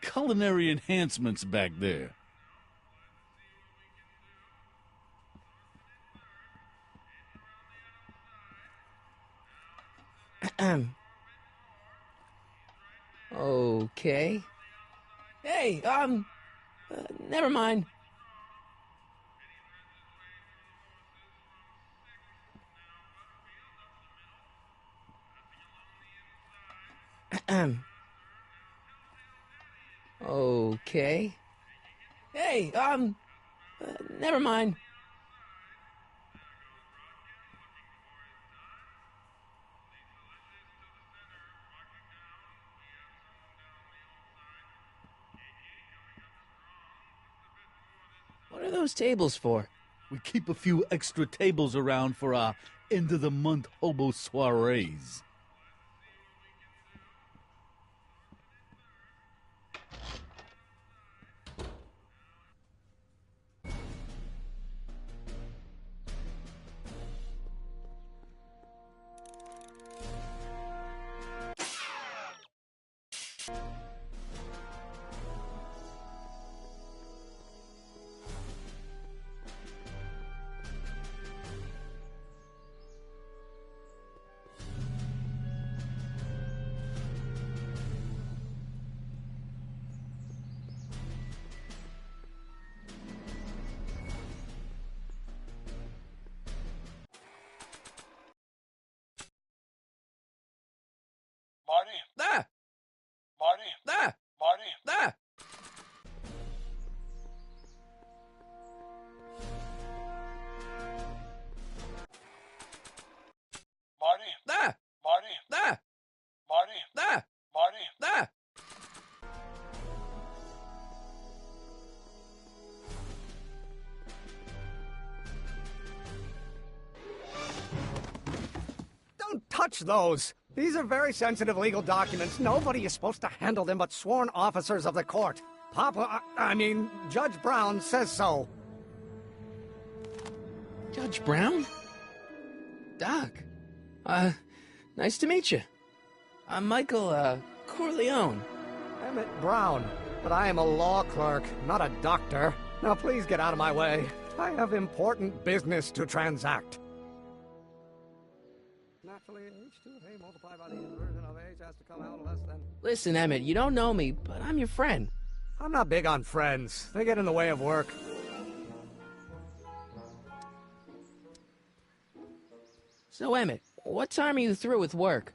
[SPEAKER 10] culinary enhancements back there.
[SPEAKER 1] Okay. Hey, never mind. Okay. Hey, never mind. What are those tables for?
[SPEAKER 10] We keep a few extra tables around for our end-of-the-month hobo soirees.
[SPEAKER 2] Marty?
[SPEAKER 1] Ah!
[SPEAKER 2] Marty?
[SPEAKER 1] Ah!
[SPEAKER 2] Marty?
[SPEAKER 1] Ah!
[SPEAKER 12] touch those. These are very sensitive legal documents. Nobody is supposed to handle them but sworn officers of the court. Judge Brown says so.
[SPEAKER 1] Judge Brown? Doc. Nice to meet you. I'm Michael, Corleone.
[SPEAKER 12] Emmett Brown. But I am a law clerk, not a doctor. Now please get out of my way. I have important business to transact. Naturally, h2 of a multiplied by the inversion of h has to come out less than...
[SPEAKER 1] Listen, Emmett, you don't know me, but I'm your friend.
[SPEAKER 12] I'm not big on friends. They get in the way of work.
[SPEAKER 1] So, Emmett, what time are you through with work?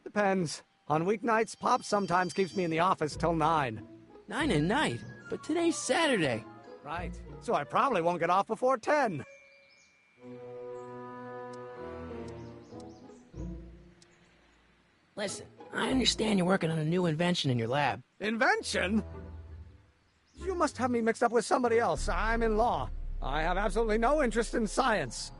[SPEAKER 12] Depends. On weeknights, Pop sometimes keeps me in the office till 9.
[SPEAKER 1] 9 at night? But today's Saturday.
[SPEAKER 12] Right. So I probably won't get off before 10.
[SPEAKER 1] Listen, I understand you're working on a new invention in your lab.
[SPEAKER 12] Invention? You must have me mixed up with somebody else. I'm in law. I have absolutely no interest in science.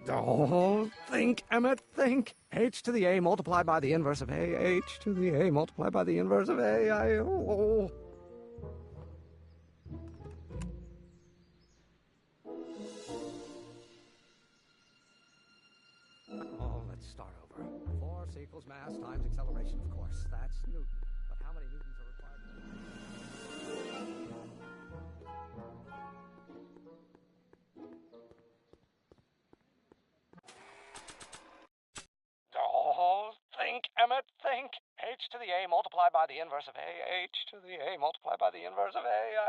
[SPEAKER 12] Don't think, Emmett, think. H to the A multiplied by the inverse of A. H to the A multiplied by the inverse of A. Oh, let's start over. Force equals mass times acceleration, of course. That's Newton. But how many Newtons are required? Oh, think, Emmett, think. H to the A multiplied by the inverse of A. H to the A multiplied by the inverse of A.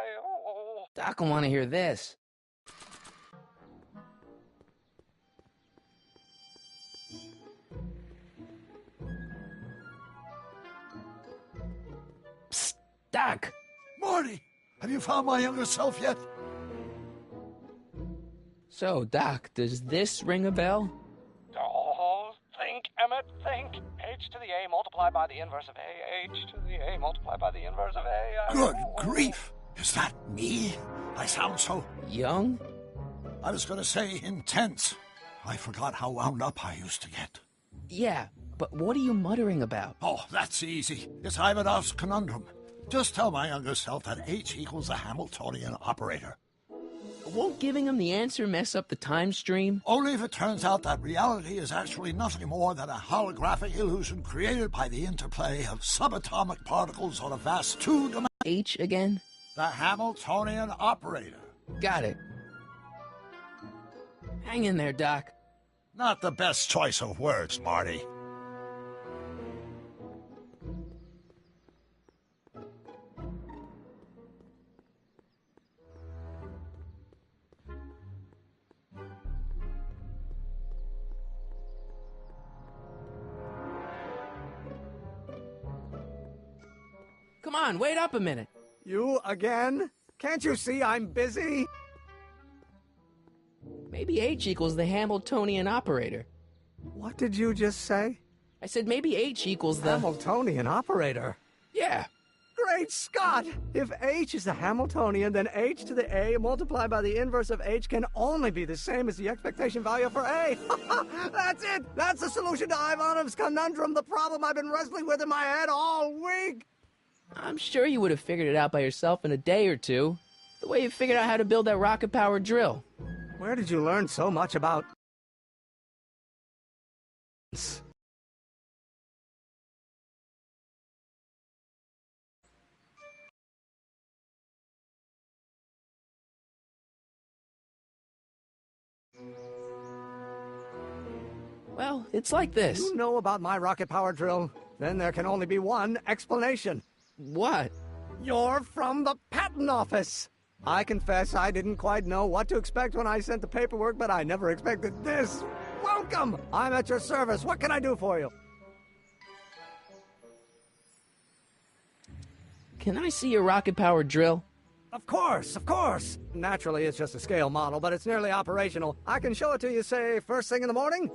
[SPEAKER 1] Doc will want to hear this. Psst, Doc.
[SPEAKER 2] Marty, have you found my younger self yet?
[SPEAKER 1] So, Doc, does this ring a bell?
[SPEAKER 12] Oh, think, Emmett, think. H to the A multiplied by the inverse of A. H to the A multiplied by the inverse of A.
[SPEAKER 2] Good grief! Is that me? I sound so...
[SPEAKER 1] young?
[SPEAKER 2] I was going to say intense. I forgot how wound up I used to get.
[SPEAKER 1] Yeah, but what are you muttering about?
[SPEAKER 2] Oh, that's easy. It's Ivanov's conundrum. Just tell my younger self that H equals the Hamiltonian operator.
[SPEAKER 1] Won't giving him the answer mess up the time stream?
[SPEAKER 2] Only if it turns out that reality is actually nothing more than a holographic illusion created by the interplay of subatomic particles on a vast two-dimensional...
[SPEAKER 1] H again?
[SPEAKER 2] The Hamiltonian operator.
[SPEAKER 1] Got it. Hang in there, Doc.
[SPEAKER 2] Not the best choice of words, Marty.
[SPEAKER 1] Come on, wait up a minute.
[SPEAKER 12] You again? Can't you see I'm busy?
[SPEAKER 1] Maybe H equals the Hamiltonian operator.
[SPEAKER 12] What did you just say?
[SPEAKER 1] I said maybe H equals the...
[SPEAKER 12] Hamiltonian operator?
[SPEAKER 1] Yeah.
[SPEAKER 12] Great Scott! If H is the Hamiltonian, then H to the A multiplied by the inverse of H can only be the same as the expectation value for A. That's it! That's the solution to Ivanov's conundrum, the problem I've been wrestling with in my head all week!
[SPEAKER 1] I'm sure you would have figured it out by yourself in a day or two. The way you figured out how to build that rocket-powered drill.
[SPEAKER 12] Where did you learn so much about...
[SPEAKER 1] Well, it's like this.
[SPEAKER 12] You know about my rocket-powered drill? Then there can only be one explanation.
[SPEAKER 1] What?
[SPEAKER 12] You're from the patent office. I confess I didn't quite know what to expect when I sent the paperwork, but I never expected this. Welcome! I'm at your service. What can I do for you?
[SPEAKER 1] Can I see your rocket-powered drill?
[SPEAKER 12] Of course, of course. Naturally, it's just a scale model, but it's nearly operational. I can show it to you, say, first thing in the morning?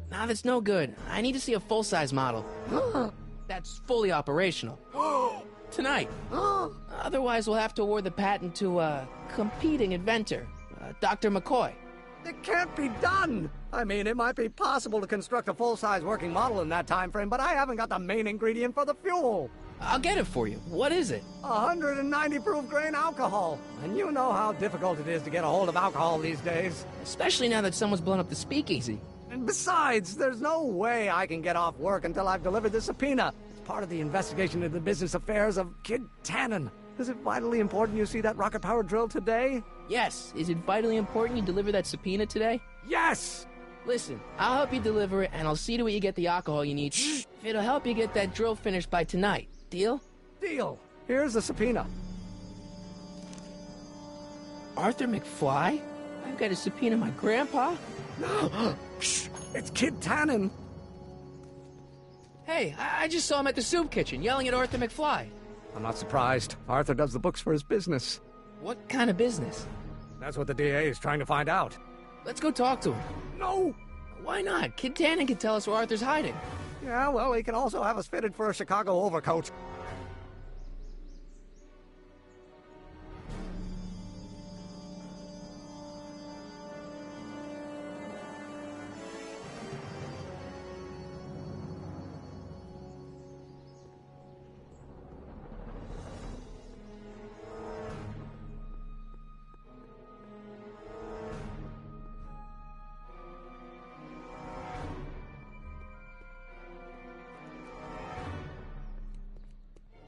[SPEAKER 1] Nah, that's no good. I need to see a full-size model. that's fully operational. Tonight. Otherwise, we'll have to award the patent to a competing inventor, Dr. McCoy.
[SPEAKER 12] It can't be done! I mean, it might be possible to construct a full-size working model in that time frame, but I haven't got the main ingredient for the fuel.
[SPEAKER 1] I'll get it for you. What is it?
[SPEAKER 12] 190 proof grain alcohol. And you know how difficult it is to get a hold of alcohol these days.
[SPEAKER 1] Especially now that someone's blown up the speakeasy.
[SPEAKER 12] And besides, there's no way I can get off work until I've delivered the subpoena. It's part of the investigation into the business affairs of Kid Tannen. Is it vitally important you see that rocket-powered drill today?
[SPEAKER 1] Yes. Is it vitally important you deliver that subpoena today?
[SPEAKER 12] Yes!
[SPEAKER 1] Listen, I'll help you deliver it, and I'll see to it you get the alcohol you need. If it'll help you get that drill finished by tonight. Deal?
[SPEAKER 12] Deal. Here's the subpoena.
[SPEAKER 1] Arthur McFly? I've got to subpoena my grandpa?
[SPEAKER 12] No! It's Kid Tannen.
[SPEAKER 1] Hey, I just saw him at the soup kitchen, yelling at Arthur McFly.
[SPEAKER 12] I'm not surprised. Arthur does the books for his business.
[SPEAKER 1] What kind of business?
[SPEAKER 12] That's what the DA is trying to find out.
[SPEAKER 1] Let's go talk to him.
[SPEAKER 12] No!
[SPEAKER 1] Why not? Kid Tannen can tell us where Arthur's hiding.
[SPEAKER 12] Yeah, well, he can also have us fitted for a Chicago overcoat.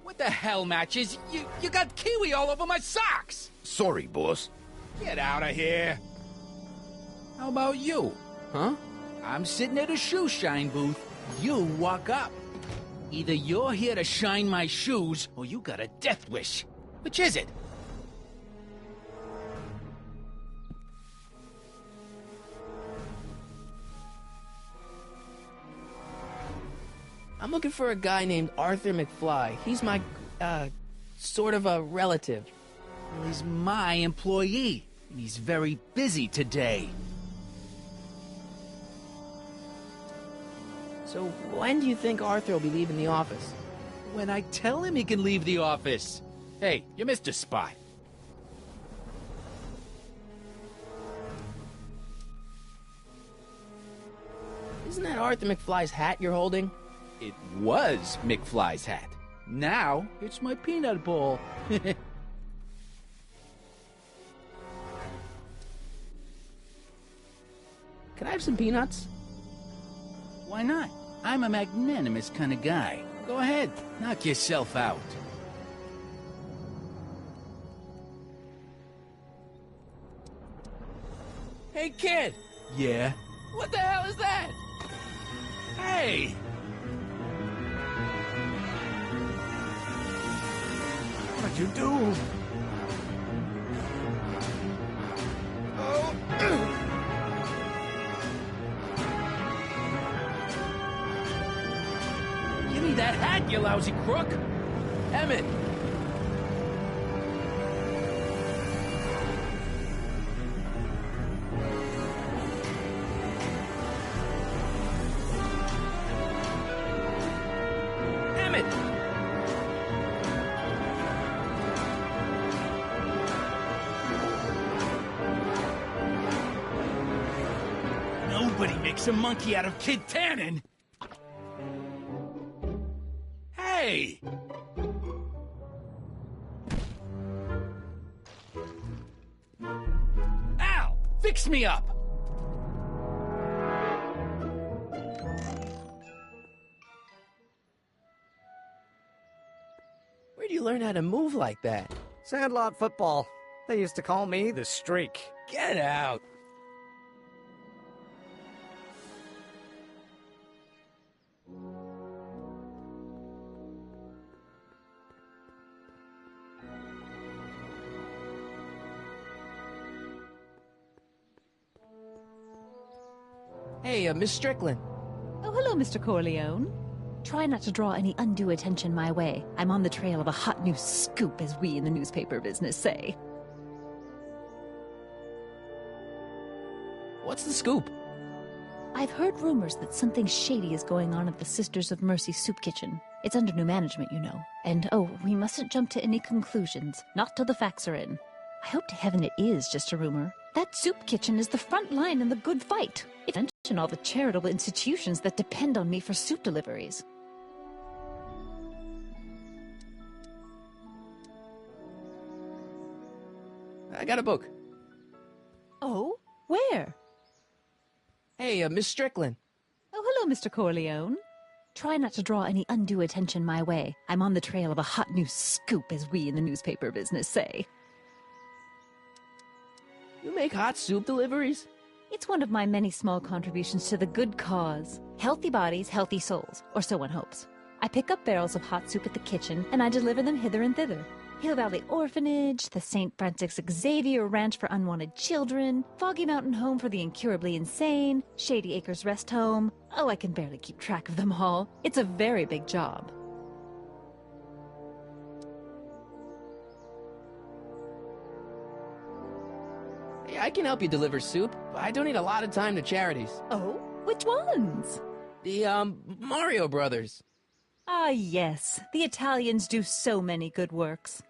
[SPEAKER 9] What the hell, Matches? You got kiwi all over my socks!
[SPEAKER 13] Sorry, boss.
[SPEAKER 9] Get out of here. How about you?
[SPEAKER 1] Huh?
[SPEAKER 9] I'm sitting at a shoe shine booth. You walk up. Either you're here to shine my shoes, or you got a death wish. Which is it?
[SPEAKER 1] I'm looking for a guy named Arthur McFly. He's my, sort of a relative.
[SPEAKER 9] Well, he's my employee, and he's very busy today.
[SPEAKER 1] So when do you think Arthur will be leaving the office?
[SPEAKER 9] When I tell him he can leave the office. Hey, you're Mr. Spy.
[SPEAKER 1] Isn't that Arthur McFly's hat you're holding?
[SPEAKER 9] It was McFly's hat. Now, it's my peanut ball.
[SPEAKER 1] Can I have some peanuts?
[SPEAKER 9] Why not? I'm a magnanimous kind of guy. Go ahead, knock yourself out.
[SPEAKER 1] Hey, kid!
[SPEAKER 9] Yeah?
[SPEAKER 1] What the hell is that?
[SPEAKER 9] Hey!
[SPEAKER 12] What'd you do?
[SPEAKER 9] Give me that hat, you lousy crook!
[SPEAKER 1] Emmett! Emmett!
[SPEAKER 9] Nobody makes a monkey out of Kid Tannen! Hey! Al! Fix me up!
[SPEAKER 1] Where do you learn how to move like that?
[SPEAKER 12] Sandlot football. They used to call me the Streak.
[SPEAKER 1] Get out! Hey, Miss Strickland.
[SPEAKER 8] Oh, hello, Mr. Corleone. Try not to draw any undue attention my way. I'm on the trail of a hot new scoop, as we in the newspaper business say.
[SPEAKER 1] What's the scoop?
[SPEAKER 8] I've heard rumors that something shady is going on at the Sisters of Mercy soup kitchen. It's under new management, you know. And, oh, we mustn't jump to any conclusions. Not till the facts are in. I hope to heaven it is just a rumor. That soup kitchen is the front line in the good fight. If I mention all the charitable institutions that depend on me for soup deliveries.
[SPEAKER 1] I got a book.
[SPEAKER 8] Oh? Where?
[SPEAKER 1] Hey, Miss Strickland.
[SPEAKER 8] Oh, hello, Mr. Corleone. Try not to draw any undue attention my way. I'm on the trail of a hot new scoop, as we in the newspaper business say.
[SPEAKER 1] You make hot soup deliveries?
[SPEAKER 8] It's one of my many small contributions to the good cause. Healthy bodies, healthy souls, or so one hopes. I pick up barrels of hot soup at the kitchen, and I deliver them hither and thither. Hill Valley Orphanage, the St. Francis Xavier Ranch for Unwanted Children, Foggy Mountain Home for the Incurably Insane, Shady Acres Rest Home. Oh, I can barely keep track of them all. It's a very big job.
[SPEAKER 1] Hey, I can help you deliver soup. I donate a lot of time to charities.
[SPEAKER 8] Oh? Which ones?
[SPEAKER 1] The, Mario Brothers.
[SPEAKER 8] Ah, yes. The Italians do so many good works.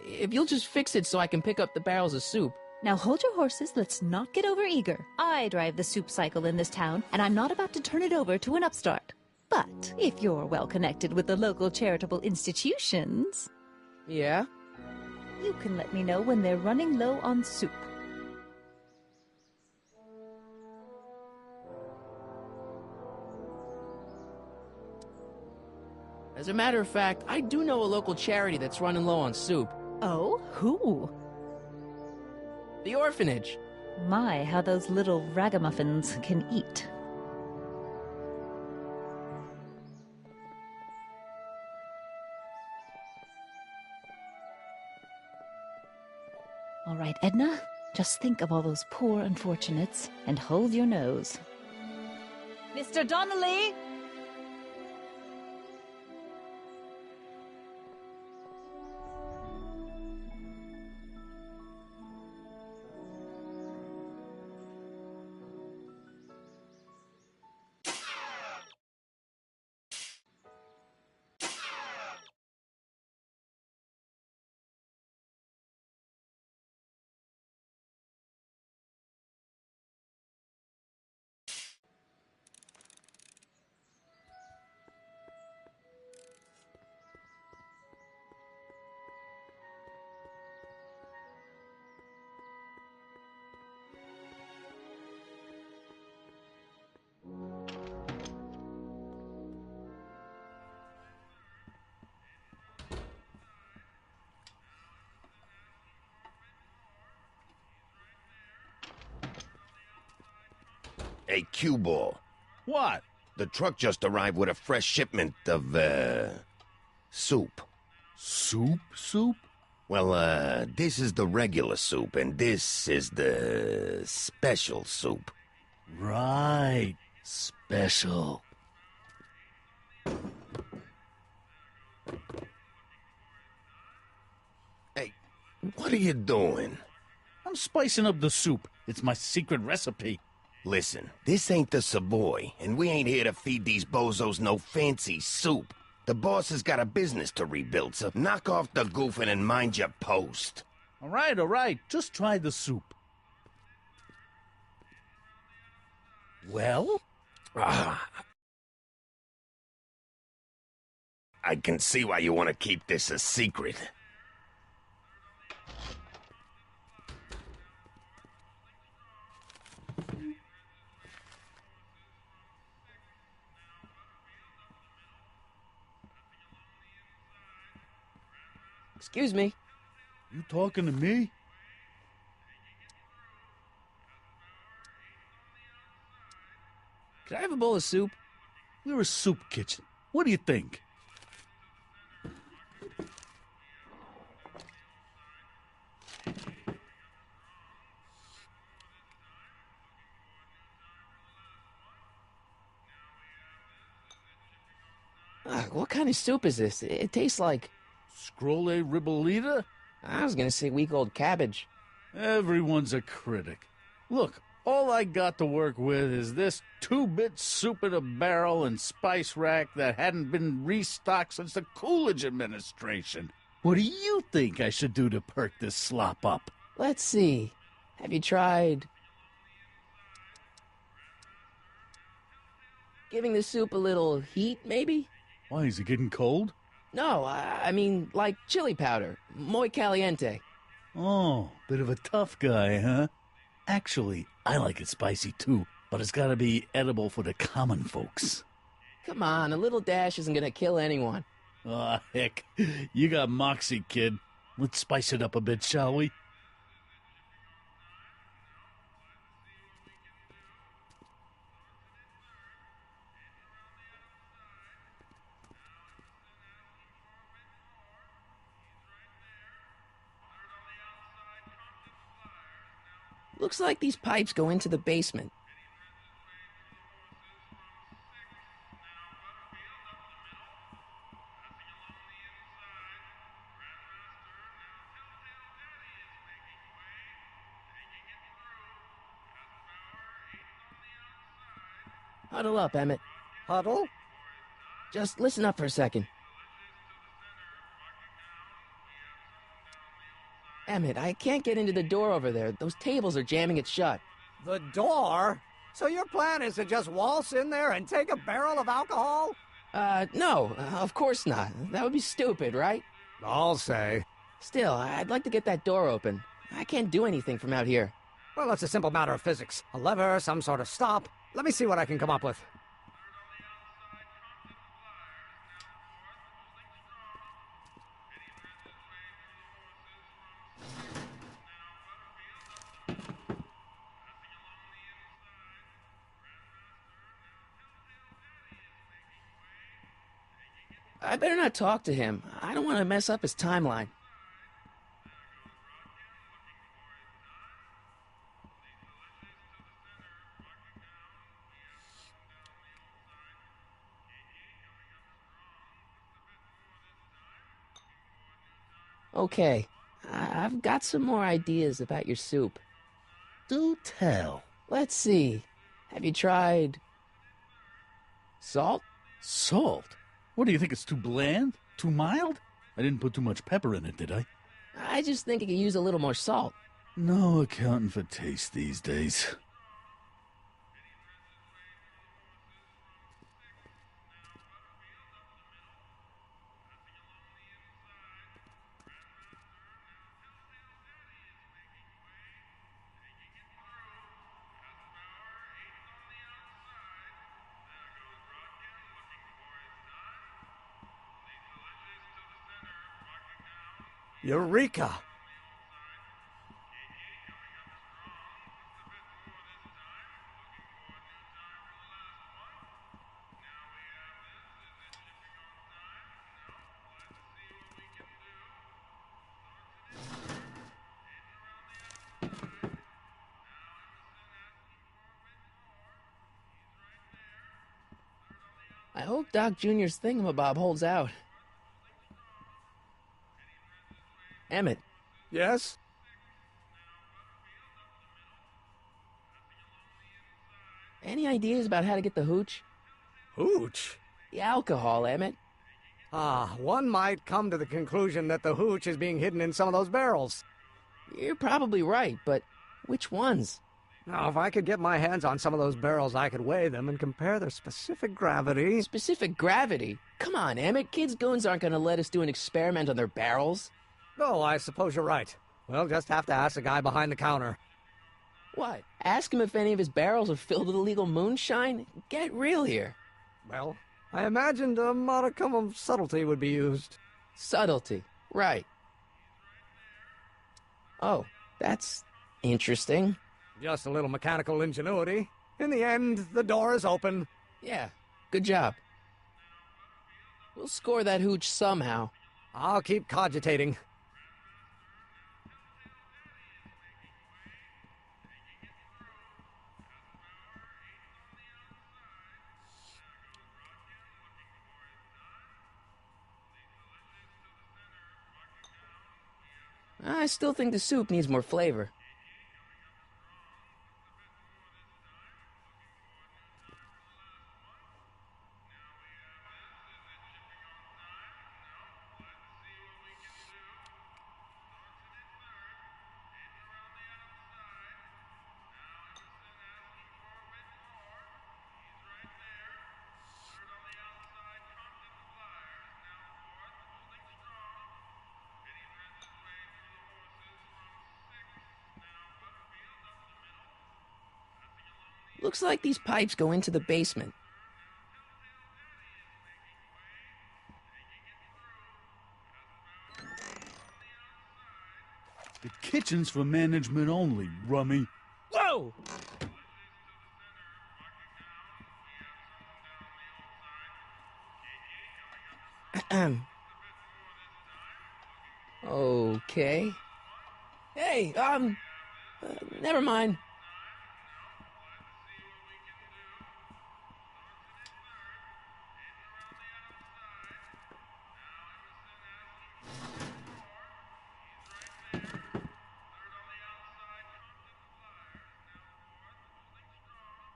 [SPEAKER 1] If you'll just fix it so I can pick up the barrels of soup.
[SPEAKER 8] Now hold your horses, let's not get overeager. I drive the soup cycle in this town, and I'm not about to turn it over to an upstart. But if you're well connected with the local charitable institutions...
[SPEAKER 1] Yeah?
[SPEAKER 8] You can let me know when they're running low on soup.
[SPEAKER 1] As a matter of fact, I do know a local charity that's running low on soup.
[SPEAKER 8] Oh? Who?
[SPEAKER 1] The orphanage.
[SPEAKER 8] My, how those little ragamuffins can eat. All right, Edna, just think of all those poor unfortunates and hold your nose. Mr. Donnelly!
[SPEAKER 13] Hey, cue ball.
[SPEAKER 10] What?
[SPEAKER 13] The truck just arrived with a fresh shipment of, soup.
[SPEAKER 10] Soup?
[SPEAKER 13] Well, this is the regular soup, and this is the special soup.
[SPEAKER 10] Right. Special.
[SPEAKER 13] Hey, what are you doing?
[SPEAKER 10] I'm spicing up the soup. It's my secret recipe.
[SPEAKER 13] Listen, this ain't the Savoy, and we ain't here to feed these bozos no fancy soup. The boss has got a business to rebuild, so knock off the goofing and mind your post.
[SPEAKER 10] All right. Just try the soup. Well?
[SPEAKER 13] I can see why you want to keep this a secret.
[SPEAKER 1] Excuse me.
[SPEAKER 10] You talking to me?
[SPEAKER 1] Could I have a bowl of soup?
[SPEAKER 10] We're a soup kitchen. What do you think?
[SPEAKER 1] What kind of soup is this? It tastes like...
[SPEAKER 10] Scrolle ribollita?
[SPEAKER 1] I was gonna say week-old cabbage.
[SPEAKER 10] Everyone's a critic. Look, All I got to work with is this 2-bit soup in a barrel and spice rack that hadn't been restocked since the Coolidge administration. What do you think I should do to perk this slop up?
[SPEAKER 1] Let's see. Have you tried giving the soup a little heat, maybe?
[SPEAKER 10] Why, is it getting cold?
[SPEAKER 1] No, I mean like chili powder. Muy caliente.
[SPEAKER 10] Oh, bit of a tough guy, huh? Actually, I like it spicy too, but it's gotta be edible for the common folks.
[SPEAKER 1] Come on, a little dash isn't gonna kill anyone.
[SPEAKER 10] Aw, heck. You got moxie, kid. Let's spice it up a bit, shall we?
[SPEAKER 1] Looks like these pipes go into the basement. Huddle up, Emmett.
[SPEAKER 12] Huddle?
[SPEAKER 1] Just listen up for a second. Emmett, I can't get into the door over there. Those tables are jamming it shut.
[SPEAKER 12] The door? So your plan is to just waltz in there and take a barrel of alcohol?
[SPEAKER 1] No, of course not. That would be stupid, right?
[SPEAKER 12] I'll say.
[SPEAKER 1] Still, I'd like to get that door open. I can't do anything from out here.
[SPEAKER 12] Well, it's a simple matter of physics. A lever, some sort of stop. Let me see what I can come up with.
[SPEAKER 1] I better not talk to him. I don't want to mess up his timeline. Okay, I've got some more ideas about your soup.
[SPEAKER 10] Do tell.
[SPEAKER 1] Let's see. Have you tried salt?
[SPEAKER 10] Salt? What, do you think it's too bland? Too mild? I didn't put too much pepper in it, did I?
[SPEAKER 1] I just think it could use a little more salt.
[SPEAKER 10] No accounting for taste these days.
[SPEAKER 12] Eureka!
[SPEAKER 1] I hope Doc Jr.'s thingamabob holds out. Emmett.
[SPEAKER 12] Yes?
[SPEAKER 1] Any ideas about how to get the hooch?
[SPEAKER 12] Hooch?
[SPEAKER 1] The alcohol, Emmett.
[SPEAKER 12] One might come to the conclusion that the hooch is being hidden in some of those barrels.
[SPEAKER 1] You're probably right, but which ones?
[SPEAKER 12] Now, if I could get my hands on some of those barrels, I could weigh them and compare their specific gravity.
[SPEAKER 1] Specific gravity? Come on, Emmett. Kids' goons aren't going to let us do an experiment on their barrels.
[SPEAKER 12] Oh, I suppose you're right. We'll just have to ask the guy behind the counter.
[SPEAKER 1] What? Ask him if any of his barrels are filled with illegal moonshine? Get real here.
[SPEAKER 12] Well, I imagined a modicum of subtlety would be used.
[SPEAKER 1] Subtlety, right. Oh, that's interesting.
[SPEAKER 12] Just a little mechanical ingenuity. In the end, the door is open.
[SPEAKER 1] Yeah, good job. We'll score that hooch somehow.
[SPEAKER 12] I'll keep cogitating.
[SPEAKER 1] I still think the soup needs more flavor. Looks like these pipes go into the basement.
[SPEAKER 10] The kitchen's for management only, Rummy.
[SPEAKER 1] Whoa! Okay. Hey, never mind.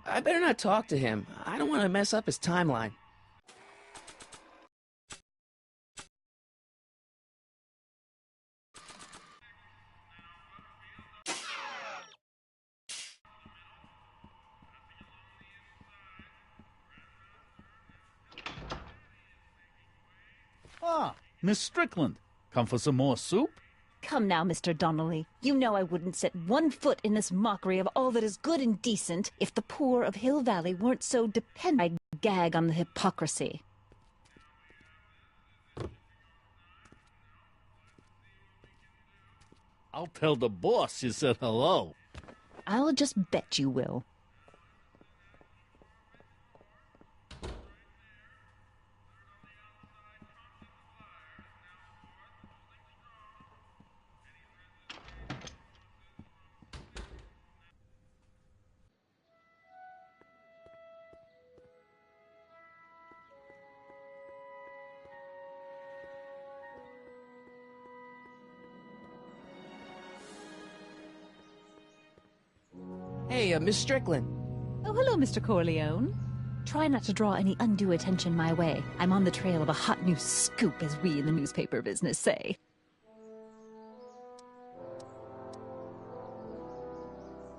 [SPEAKER 1] I better not talk to him. I don't want to mess up his timeline.
[SPEAKER 10] Ah, Miss Strickland. Come for some more soup?
[SPEAKER 8] Come now, Mr. Donnelly. You know I wouldn't set one foot in this mockery of all that is good and decent if the poor of Hill Valley weren't so dependent. I gag on the hypocrisy.
[SPEAKER 10] I'll tell the boss you said hello.
[SPEAKER 8] I'll just bet you will.
[SPEAKER 1] Hey, Miss Strickland.
[SPEAKER 8] Oh, hello, Mr. Corleone. Try not to draw any undue attention my way. I'm on the trail of a hot new scoop, as we in the newspaper business say.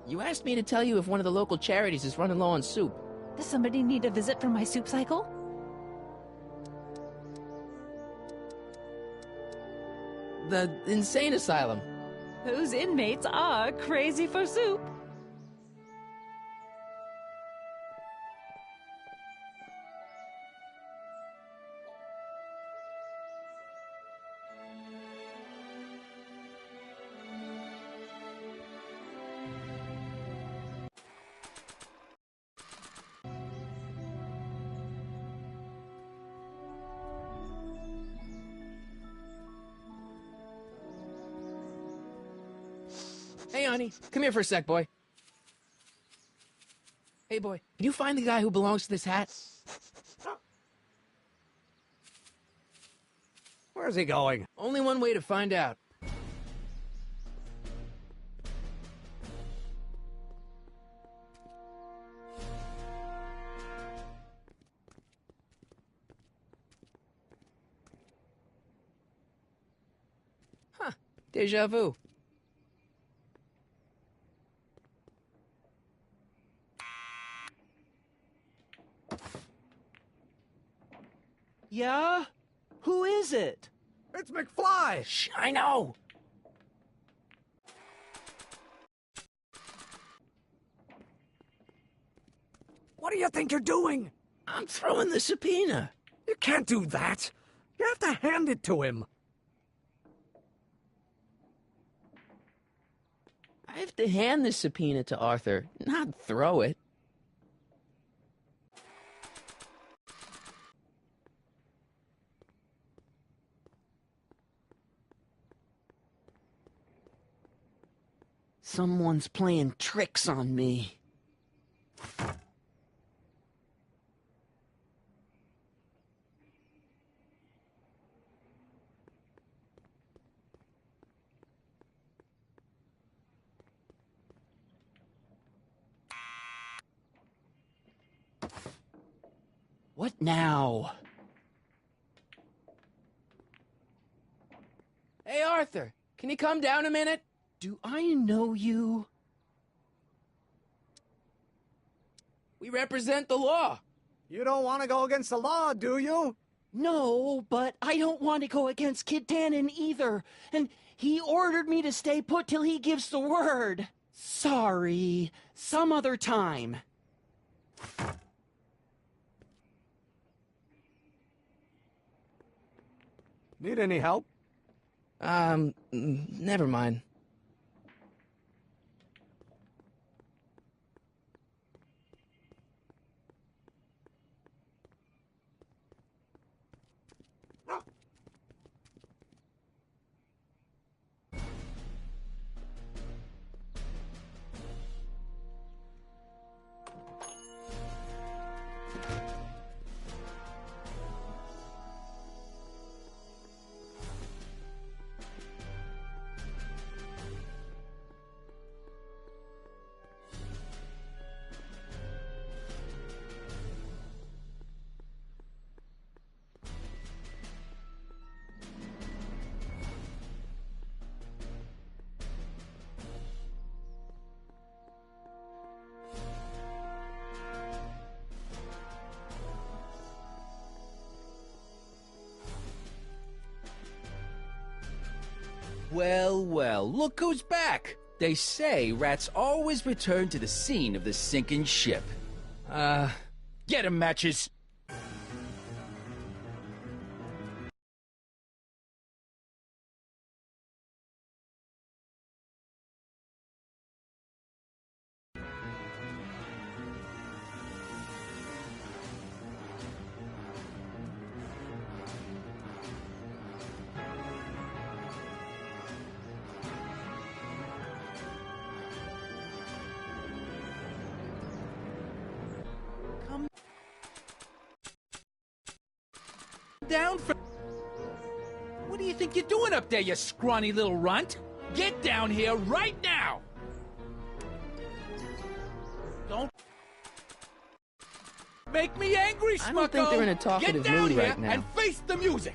[SPEAKER 1] You asked me to tell you if one of the local charities is running low on soup.
[SPEAKER 8] Does somebody need a visit from my soup cycle?
[SPEAKER 1] The insane asylum.
[SPEAKER 8] Whose inmates are crazy for soup.
[SPEAKER 1] Hey, honey, come here for a sec, boy. Hey, boy, can you find the guy who belongs to this hat?
[SPEAKER 12] Where's he going?
[SPEAKER 1] Only one way to find out. Huh, déjà vu.
[SPEAKER 4] Yeah? Who is it?
[SPEAKER 12] It's McFly!
[SPEAKER 1] Shh, I know!
[SPEAKER 12] What do you think you're doing?
[SPEAKER 1] I'm throwing the subpoena.
[SPEAKER 12] You can't do that. You have to hand it to him.
[SPEAKER 1] I have to hand this subpoena to Arthur, not throw it.
[SPEAKER 4] Someone's playing tricks on me. What now?
[SPEAKER 1] Hey, Arthur, can you come down a minute?
[SPEAKER 4] Do I know you?
[SPEAKER 1] We represent the law.
[SPEAKER 12] You don't want to go against the law, do you?
[SPEAKER 4] No, but I don't want to go against Kid Tannen either. And he ordered me to stay put till he gives the word. Sorry. Some other time.
[SPEAKER 12] Need any help?
[SPEAKER 1] Never mind.
[SPEAKER 9] Well, well, look who's back! They say rats always return to the scene of the sinking ship. Get 'em, Matches! Down for... What do you think you're doing up there, you scrawny little runt? Get down here right now! Don't make me angry, Smucko!
[SPEAKER 1] I don't think they're in a talkative
[SPEAKER 9] Get down
[SPEAKER 1] mood
[SPEAKER 9] here
[SPEAKER 1] right now.
[SPEAKER 9] and face the music!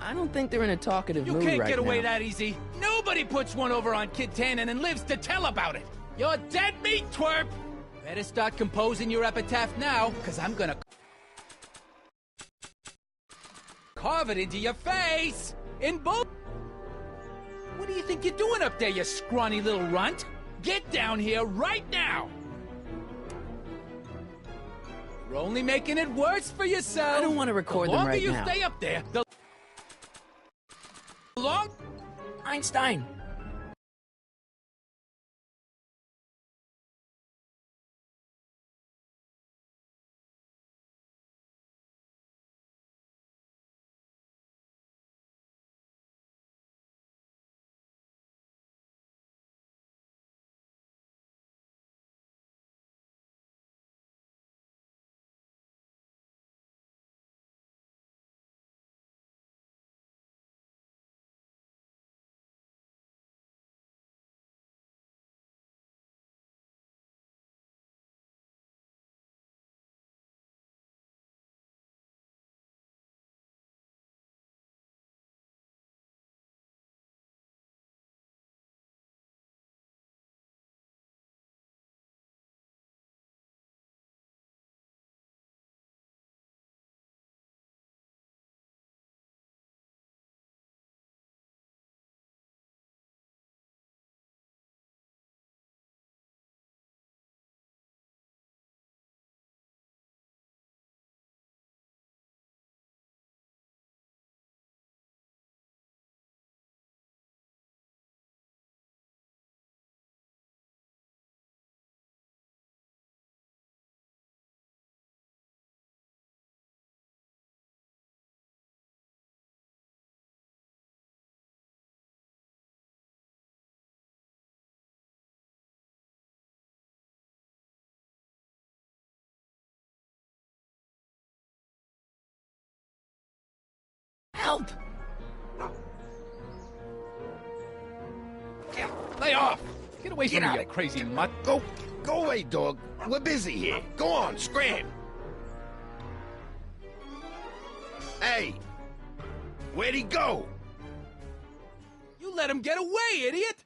[SPEAKER 1] I don't think they're in a talkative mood right now.
[SPEAKER 9] You can't get away that easy. Nobody puts one over on Kid Tannen and lives to tell about it. You're dead meat, twerp! Better start composing your epitaph now, because I'm gonna carve it into your face! In both... What do you think you're doing up there, you scrawny little runt? Get down here right now! You're only making it worse for yourself!
[SPEAKER 1] I don't want to record them right now.
[SPEAKER 9] The longer you stay up there, the long...
[SPEAKER 1] Einstein!
[SPEAKER 9] Help! Lay off! Get away from me, you crazy mutt!
[SPEAKER 13] Go away, dog. We're busy here. Go on, scram. Hey, where'd he go?
[SPEAKER 9] You let him get away, idiot!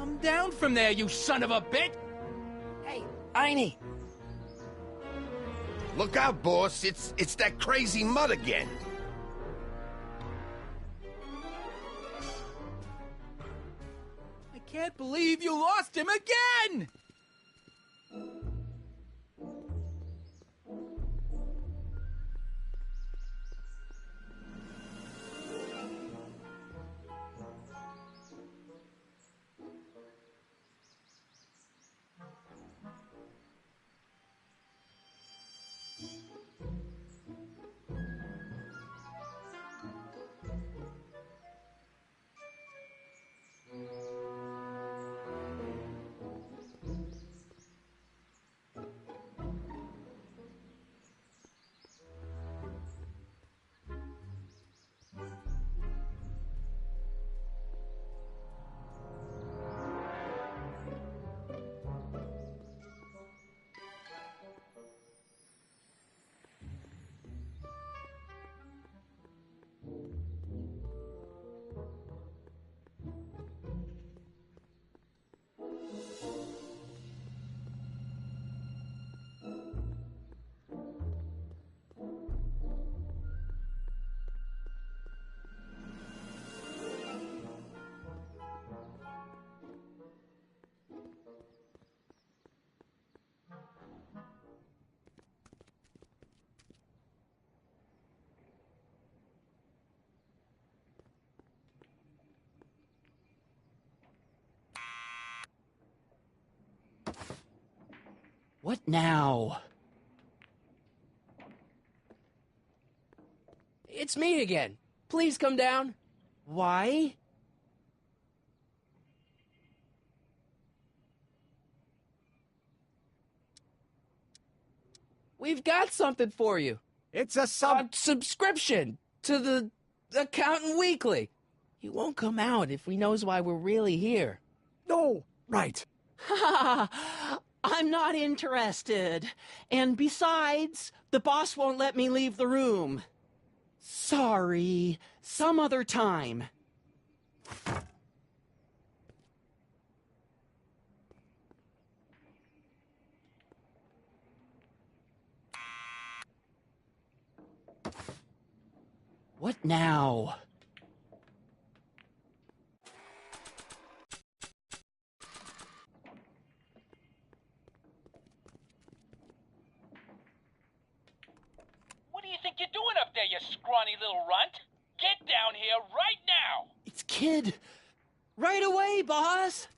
[SPEAKER 9] Come down from there, you son of a bitch!
[SPEAKER 1] Hey, Einie!
[SPEAKER 13] Look out, boss. It's that crazy mud again.
[SPEAKER 9] I can't believe you lost him again! What now?
[SPEAKER 1] It's me again. Please come down.
[SPEAKER 4] Why?
[SPEAKER 1] We've got something for you.
[SPEAKER 12] It's a
[SPEAKER 1] subscription to the Accountant Weekly. He won't come out if he knows why we're really here.
[SPEAKER 12] No, right.
[SPEAKER 4] I'm not interested. And besides, the boss won't let me leave the room. Sorry, some other time. What now?
[SPEAKER 14] What do you think you're doing up there, you scrawny little runt? Get down here right now!
[SPEAKER 4] It's Kid. Right away, boss.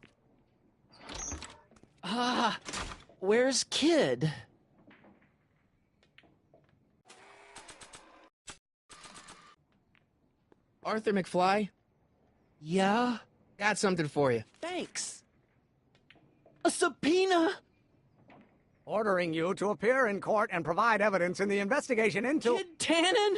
[SPEAKER 4] Where's Kid?
[SPEAKER 1] Arthur McFly?
[SPEAKER 4] Yeah?
[SPEAKER 1] Got something for you.
[SPEAKER 4] Thanks. A subpoena?
[SPEAKER 12] Ordering you to appear in court and provide evidence in the investigation into...
[SPEAKER 4] Kid Tannen?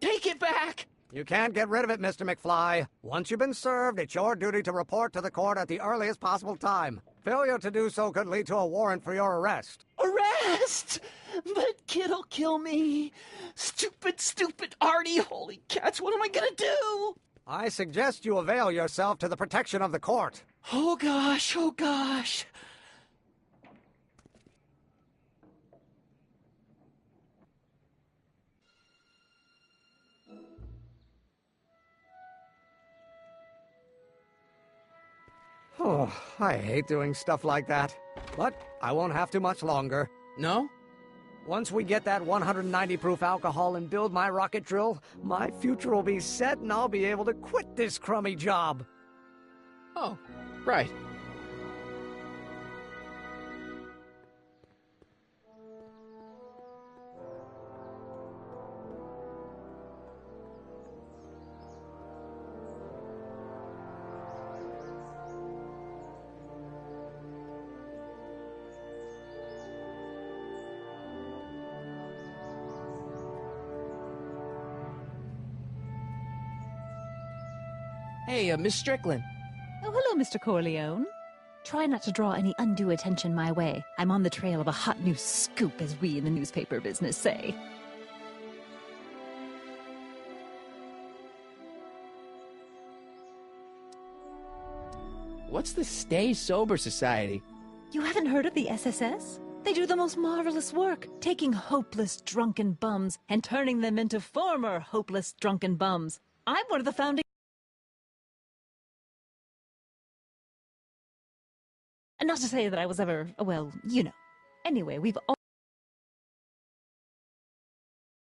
[SPEAKER 4] Take it back!
[SPEAKER 12] You can't get rid of it, Mr. McFly. Once you've been served, it's your duty to report to the court at the earliest possible time. Failure to do so could lead to a warrant for your arrest.
[SPEAKER 4] Arrest? But Kid'll kill me. Stupid, stupid Artie. Holy cats, what am I gonna do?
[SPEAKER 12] I suggest you avail yourself to the protection of the court.
[SPEAKER 4] Oh gosh, oh gosh.
[SPEAKER 12] Oh, I hate doing stuff like that. But I won't have to much longer.
[SPEAKER 1] No?
[SPEAKER 12] Once we get that 190 proof alcohol and build my rocket drill, my future will be set and I'll be able to quit this crummy job.
[SPEAKER 1] Oh, right. Hey, Miss Strickland.
[SPEAKER 8] Oh, hello, Mr. Corleone. Try not to draw any undue attention my way. I'm on the trail of a hot new scoop, as we in the newspaper business say.
[SPEAKER 1] What's the Stay Sober Society?
[SPEAKER 8] You haven't heard of the SSS? They do the most marvelous work, taking hopeless drunken bums and turning them into former hopeless drunken bums. I'm one of the founding... And not to say that I was ever, well, you know. Anyway, we've all...